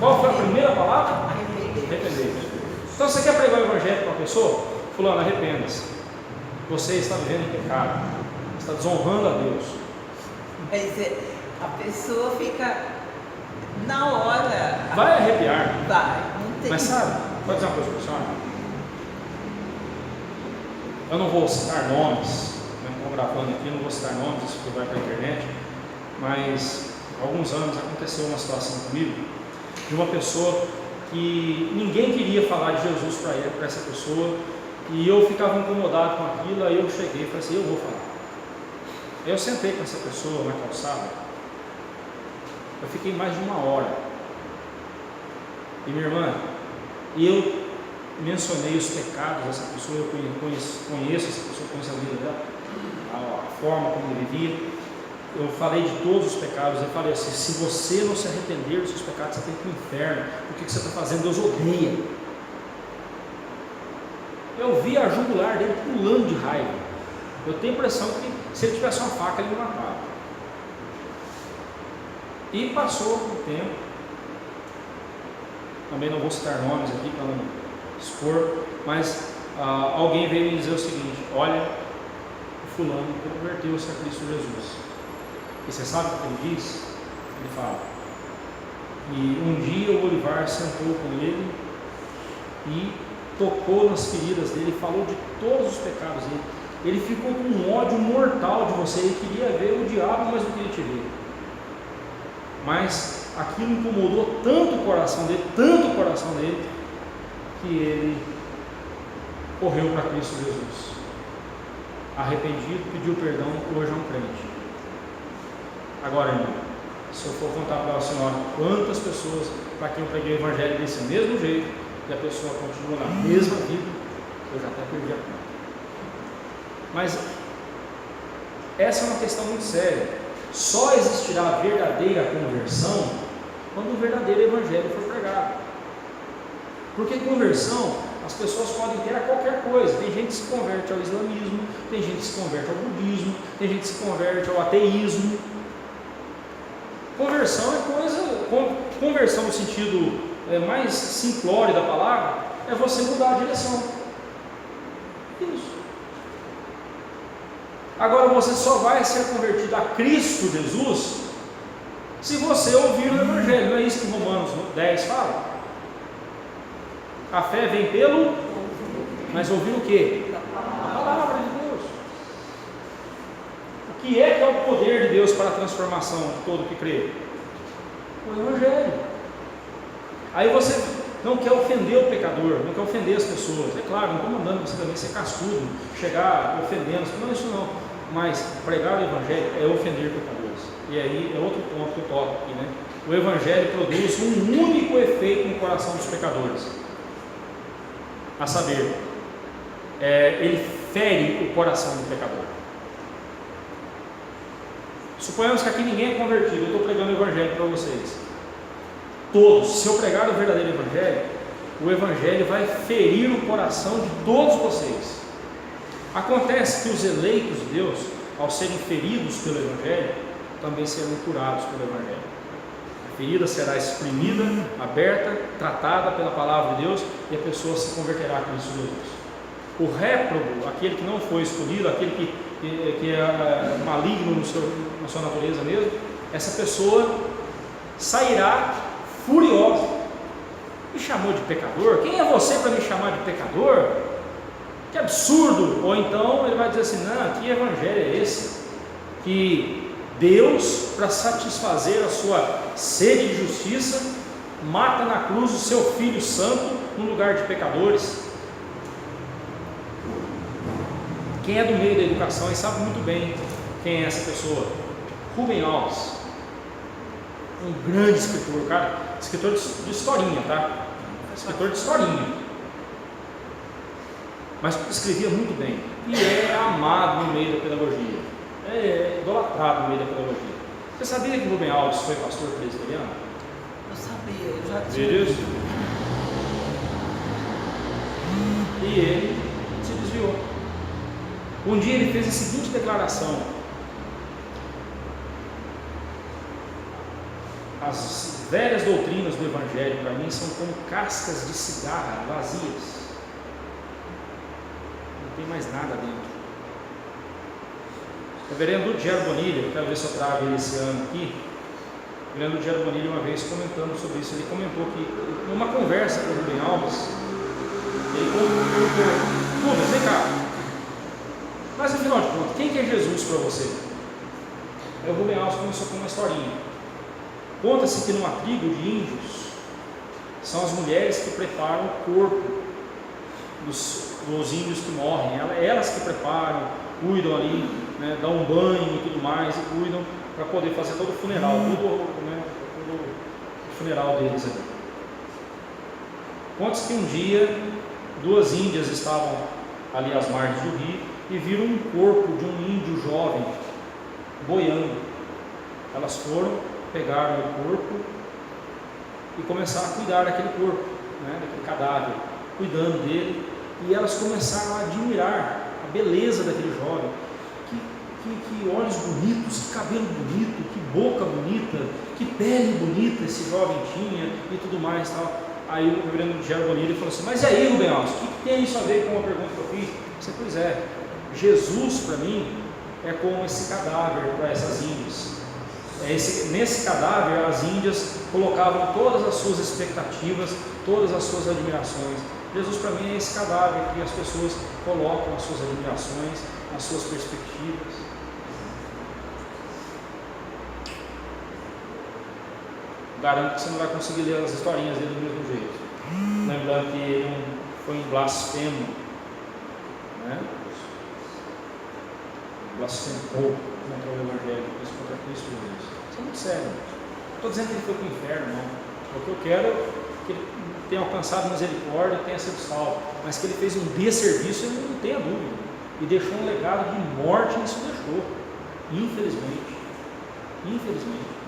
Qual foi a primeira palavra? Arrepender. Então, você quer pregar o Evangelho para uma pessoa? Fulano, arrependa-se. Você está vivendo em pecado, está desonrando a Deus. Mas a pessoa fica na hora. Vai arrepiar. Vai, não tem. Mas sabe, pode dizer uma coisa para a senhora? Eu não vou citar nomes, estou gravando aqui, não vou citar nomes, isso vai para a internet, mas há alguns anos aconteceu uma situação comigo, de uma pessoa que ninguém queria falar de Jesus para essa pessoa, e eu ficava incomodado com aquilo. Aí eu cheguei e falei assim: eu vou falar. Aí eu sentei com essa pessoa na calçada, eu fiquei mais de 1 hora, e minha irmã, eu mencionei os pecados dessa pessoa, eu conheço essa pessoa, conheço a vida dela, a forma como ele vivia. Eu falei de todos os pecados. Eu falei assim: se você não se arrepender dos seus pecados, você tem que ir para o inferno. O que você está fazendo? Deus odeia. Eu vi a jugular dele pulando de raiva. Eu tenho a impressão que se ele tivesse uma faca, ele me matava. E passou o tempo. Também não vou citar nomes aqui para não expor, mas alguém veio me dizer o seguinte: olha, o fulano converteu-se a Cristo Jesus. E você sabe o que ele diz? Ele fala: e um dia o Olivar sentou com ele e tocou nas feridas dele, falou de todos os pecados dele. Ele ficou com um ódio mortal de você. Ele queria ver o diabo, mas não queria te ver. Mas aquilo incomodou tanto o coração dele, que ele correu para Cristo Jesus. Arrependido, pediu perdão, hoje é um crente. Agora, irmão, se eu for contar para a senhora quantas pessoas para quem eu preguei o Evangelho desse mesmo jeito, e a pessoa continua na mesma vida, eu já até perdi a conta. Mas essa é uma questão muito séria. Só existirá a verdadeira conversão quando o verdadeiro Evangelho for pregado. Porque conversão, as pessoas podem ter a qualquer coisa. Tem gente que se converte ao islamismo, tem gente que se converte ao budismo, tem gente que se converte ao ateísmo. Conversão é coisa, conversão no sentido mais simplório da palavra, é você mudar a direção. Isso. Agora você só vai ser convertido a Cristo Jesus se você ouvir o Evangelho. Não é isso que Romanos 10 fala? A fé vem pelo, mas ouvir o quê? A palavra de Deus. O que é o poder de Deus para a transformação de todo que crê? O Evangelho. Aí você não quer ofender o pecador, não quer ofender as pessoas. É claro, não estou mandando você também ser cascudo, chegar ofendendo, não é isso não. Mas pregar o Evangelho é ofender pecadores. E aí é outro ponto que eu toco aqui, né? O Evangelho produz um único efeito no coração dos pecadores. A saber, ele fere o coração do pecador. Suponhamos que aqui ninguém é convertido, eu estou pregando o Evangelho para vocês. Todos, se eu pregar o verdadeiro Evangelho, o Evangelho vai ferir o coração de todos vocês. Acontece que os eleitos de Deus, ao serem feridos pelo Evangelho, também serão curados pelo Evangelho. A ferida será exprimida, aberta, tratada pela palavra de Deus, e a pessoa se converterá a Cristo Jesus. O réprobo, aquele que não foi escolhido, aquele que é maligno na sua natureza mesmo, essa pessoa sairá furiosa. Me chamou de pecador? Quem é você para me chamar de pecador? que absurdo! Ou então ele vai dizer assim: não, que evangelho é esse? Que Deus, para satisfazer a sua sede de justiça, mata na cruz o seu Filho Santo no lugar de pecadores. Quem é do meio da educação e sabe muito bem quem é essa pessoa. Rubem Alves, um grande escritor, cara, escritor de historinha, tá? Escritor de historinha, mas escrevia muito bem e é amado no meio da pedagogia, é idolatrado no meio da pedagogia. Você sabia que Rubem Alves foi pastor presbiteriano? Eu sabia, eu já Viu tinha. isso? E ele se desviou. Um dia ele fez a seguinte declaração: as velhas doutrinas do Evangelho para mim são como cascas de cigarra vazias, não tem mais nada dentro. O reverendo Diário Bonilha, quero ver se eu trago ele esse ano aqui. O reverendo Diário Bonilha, uma vez comentando sobre isso, ele comentou que numa conversa com o Rubem Alves, ele perguntou: Rubens, vem cá, mas afinal de contas, quem que é Jesus para você? Aí o Rubem Alves começou com uma historinha. Conta-se que numa tribo de índios, são as mulheres que preparam o corpo dos índios que morrem, elas que preparam, cuidam ali, né, dão um banho e tudo mais, e cuidam para poder fazer todo o funeral, todo o funeral deles ali. Conta-se que um dia, duas índias estavam ali às margens do rio e viram um corpo de um índio jovem boiando. Elas foram, pegaram o corpo e começaram a cuidar daquele corpo, né, daquele cadáver, cuidando dele, e elas começaram a admirar a beleza daquele jovem. Que olhos bonitos, que cabelo bonito, que boca bonita, que pele bonita esse jovem tinha e tudo mais tal. Aí o reverendo Diário Bonilha falou assim: mas e aí, Rubem Alves, o que tem isso a ver com a pergunta que eu fiz? Você, pois é, Jesus para mim é como esse cadáver para essas índias. Nesse cadáver as índias colocavam todas as suas expectativas, todas as suas admirações. Jesus para mim é esse cadáver que as pessoas colocam as suas admirações, as suas perspectivas. Garanto que você não vai conseguir ler as historinhas dele do mesmo jeito. Lembrando que ele foi um blasfemo, né? Blasfemou contra o Evangelho, contra Cristo Jesus. Isso é muito sério. Não estou dizendo que ele foi para o inferno, não. O que eu quero é que ele tenha alcançado misericórdia e tenha sido salvo. Mas que ele fez um desserviço, eu não tenho dúvida. E deixou um legado de morte, isso deixou. Infelizmente. Infelizmente.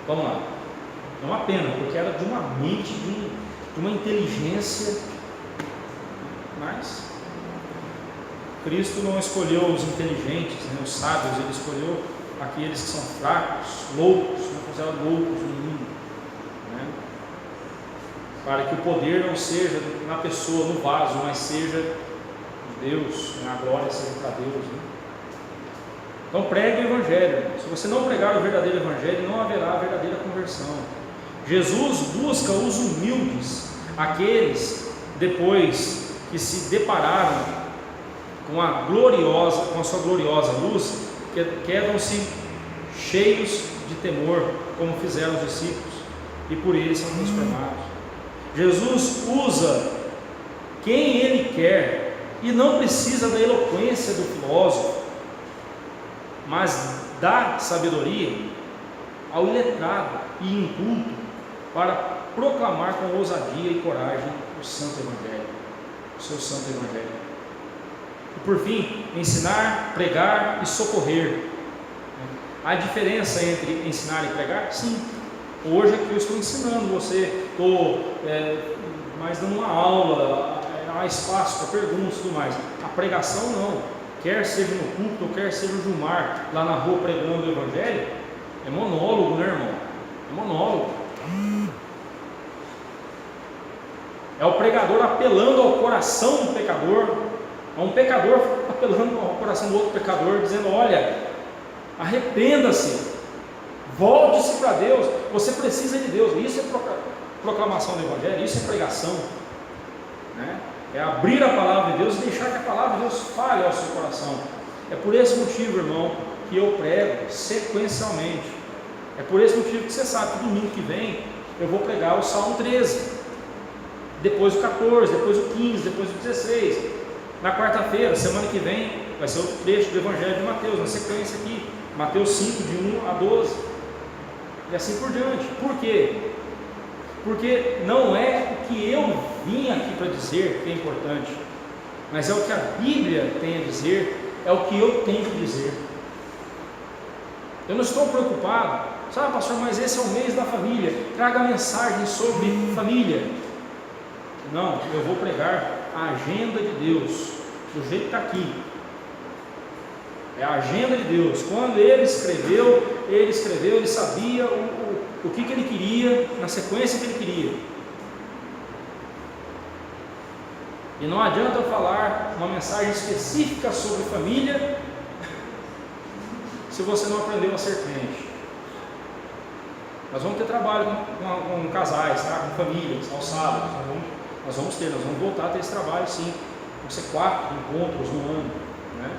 Vamos lá. É uma pena, porque era de uma mente, de uma inteligência. Mas Cristo não escolheu os inteligentes, né, os sábios, ele escolheu aqueles que são fracos, loucos, não considerados loucos no mundo, né, para que o poder não seja na pessoa, no vaso, mas seja de Deus, a glória seja para Deus, né? Então pregue o Evangelho. Se você não pregar o verdadeiro Evangelho, não haverá verdadeira conversão. Jesus busca os humildes, aqueles depois que se depararam com a sua gloriosa luz, quedam-se cheios de temor, como fizeram os discípulos, e por eles são transformados. Jesus usa quem Ele quer e não precisa da eloquência do filósofo, mas dá sabedoria ao iletrado e inculto para proclamar com ousadia e coragem o Santo Evangelho, o seu Santo Evangelho. E por fim, ensinar, pregar e socorrer. Há diferença entre ensinar e pregar? Sim. Hoje aqui eu estou ensinando você, estou mais dando uma aula, há espaço para perguntas e tudo mais. A pregação não. Quer seja no culto, ou quer seja o Gilmar lá na rua pregando o Evangelho, é monólogo, né, irmão? É monólogo. É o pregador apelando ao coração do pecador, é um pecador apelando ao coração do outro pecador, dizendo: olha, arrependa-se, volte-se para Deus, você precisa de Deus. Isso é proclamação do Evangelho, isso é pregação. né? É abrir a palavra de Deus e deixar que a palavra de Deus fale ao seu coração. É por esse motivo, irmão, que eu prego sequencialmente. É por esse motivo que você sabe que domingo que vem eu vou pregar o Salmo 13, depois o 14, depois o 15, depois o 16. Na quarta-feira, semana que vem, vai ser outro trecho do Evangelho de Mateus, na sequência aqui, Mateus 5, de 1 a 12, e assim por diante. Por quê? Porque não é o que eu vim aqui para dizer que é importante, mas é o que a Bíblia tem a dizer, é o que eu tenho que dizer. Eu não estou preocupado, sabe, pastor, mas esse é o mês da família, traga mensagem sobre família. Não, eu vou pregar a agenda de Deus, do jeito que está aqui. É a agenda de Deus. Quando ele escreveu, ele sabia o que ele queria, na sequência que ele queria. E não adianta eu falar uma mensagem específica sobre família, se você não aprendeu a ser crente. Nós vamos ter trabalho com casais, tá? Com famílias, aos sábados. Nós vamos voltar a ter esse trabalho, sim. Vão ser 4 encontros no ano, né?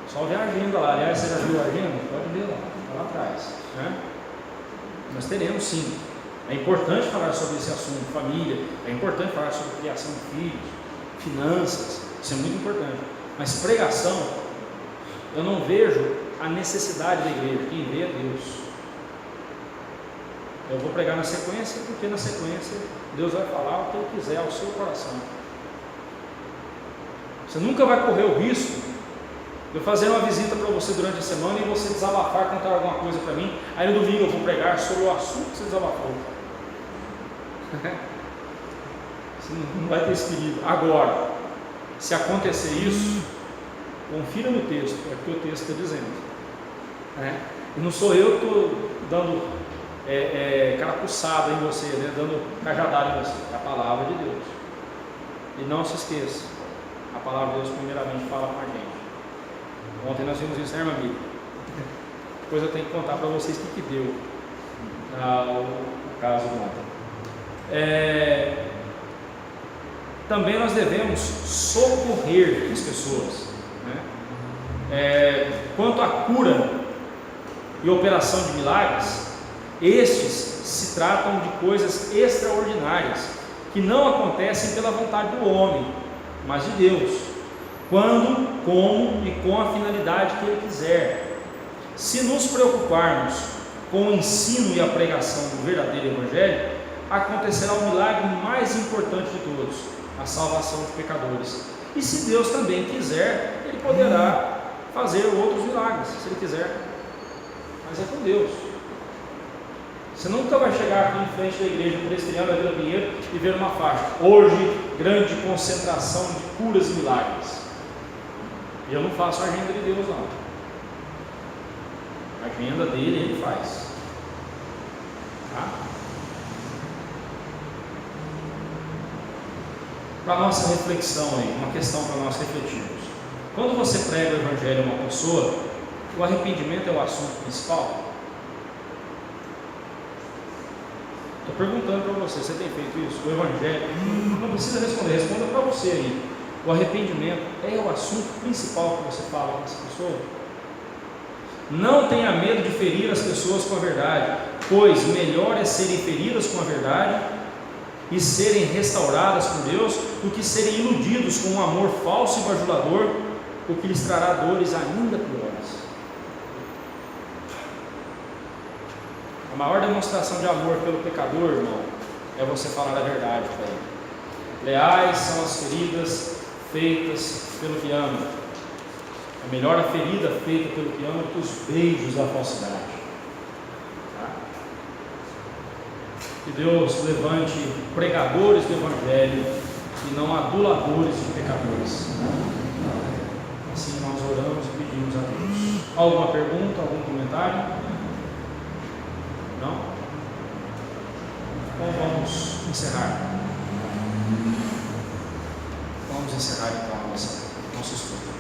Só ver a agenda lá. Aliás, você já viu a agenda? Pode ver lá, está lá atrás, né? Nós teremos, sim. É importante falar sobre esse assunto, família. É importante falar sobre criação de filhos, finanças. Isso é muito importante. Mas pregação, eu não vejo a necessidade da igreja. Quem vê é Deus. Eu vou pregar na sequência, porque na sequência Deus vai falar o que Ele quiser ao seu coração. Você nunca vai correr o risco de eu fazer uma visita para você durante a semana e você desabafar, contar alguma coisa para mim. Aí no domingo eu vou pregar sobre o assunto que você desabafou. Você não vai ter esse perigo. Agora, se acontecer isso, confira no texto, é o que o texto está dizendo, né? E não sou eu que estou dando carapuçada em você, né? Dando cajadada em você. É a palavra de Deus. E não se esqueça, a palavra de Deus primeiramente fala com a gente. Ontem nós vimos isso, né, meu amigo? Depois eu tenho que contar para vocês o que deu o caso de ontem. Também nós devemos socorrer as pessoas, né? Quanto à cura e operação de milagres, estes se tratam de coisas extraordinárias que não acontecem pela vontade do homem, mas de Deus, quando, como e com a finalidade que Ele quiser. Se nos preocuparmos com o ensino e a pregação do verdadeiro Evangelho, acontecerá o milagre mais importante de todos, a salvação de pecadores. E se Deus também quiser, Ele poderá fazer outros milagres, se Ele quiser, mas é com Deus. Você nunca vai chegar aqui em frente da igreja presbiteriana da Vila Pinheiro e ver uma faixa: hoje, grande concentração de curas e milagres. E eu não faço a agenda de Deus, não. A agenda dele, Ele faz. Tá? Para nossa reflexão aí, uma questão para nós refletirmos. Quando você prega o Evangelho a uma pessoa, o arrependimento é o assunto principal? Estou perguntando para você, você tem feito isso? O Evangelho, não precisa responder, responda para você aí. O arrependimento é o assunto principal que você fala com essa pessoa? Não tenha medo de ferir as pessoas com a verdade, pois melhor é serem feridas com a verdade e serem restauradas por Deus, do que serem iludidos com um amor falso e bajulador, o que lhes trará dores ainda piores. A maior demonstração de amor pelo pecador, irmão, é você falar a verdade para ele. Leais são as feridas feitas pelo que ama. É melhor a ferida feita pelo que ama do que os beijos da falsidade. Tá? Que Deus levante pregadores do Evangelho e não aduladores de pecadores. Assim nós oramos e pedimos a Deus. Alguma pergunta, algum comentário? Não? Então vamos encerrar. Vamos encerrar então nosso estudo.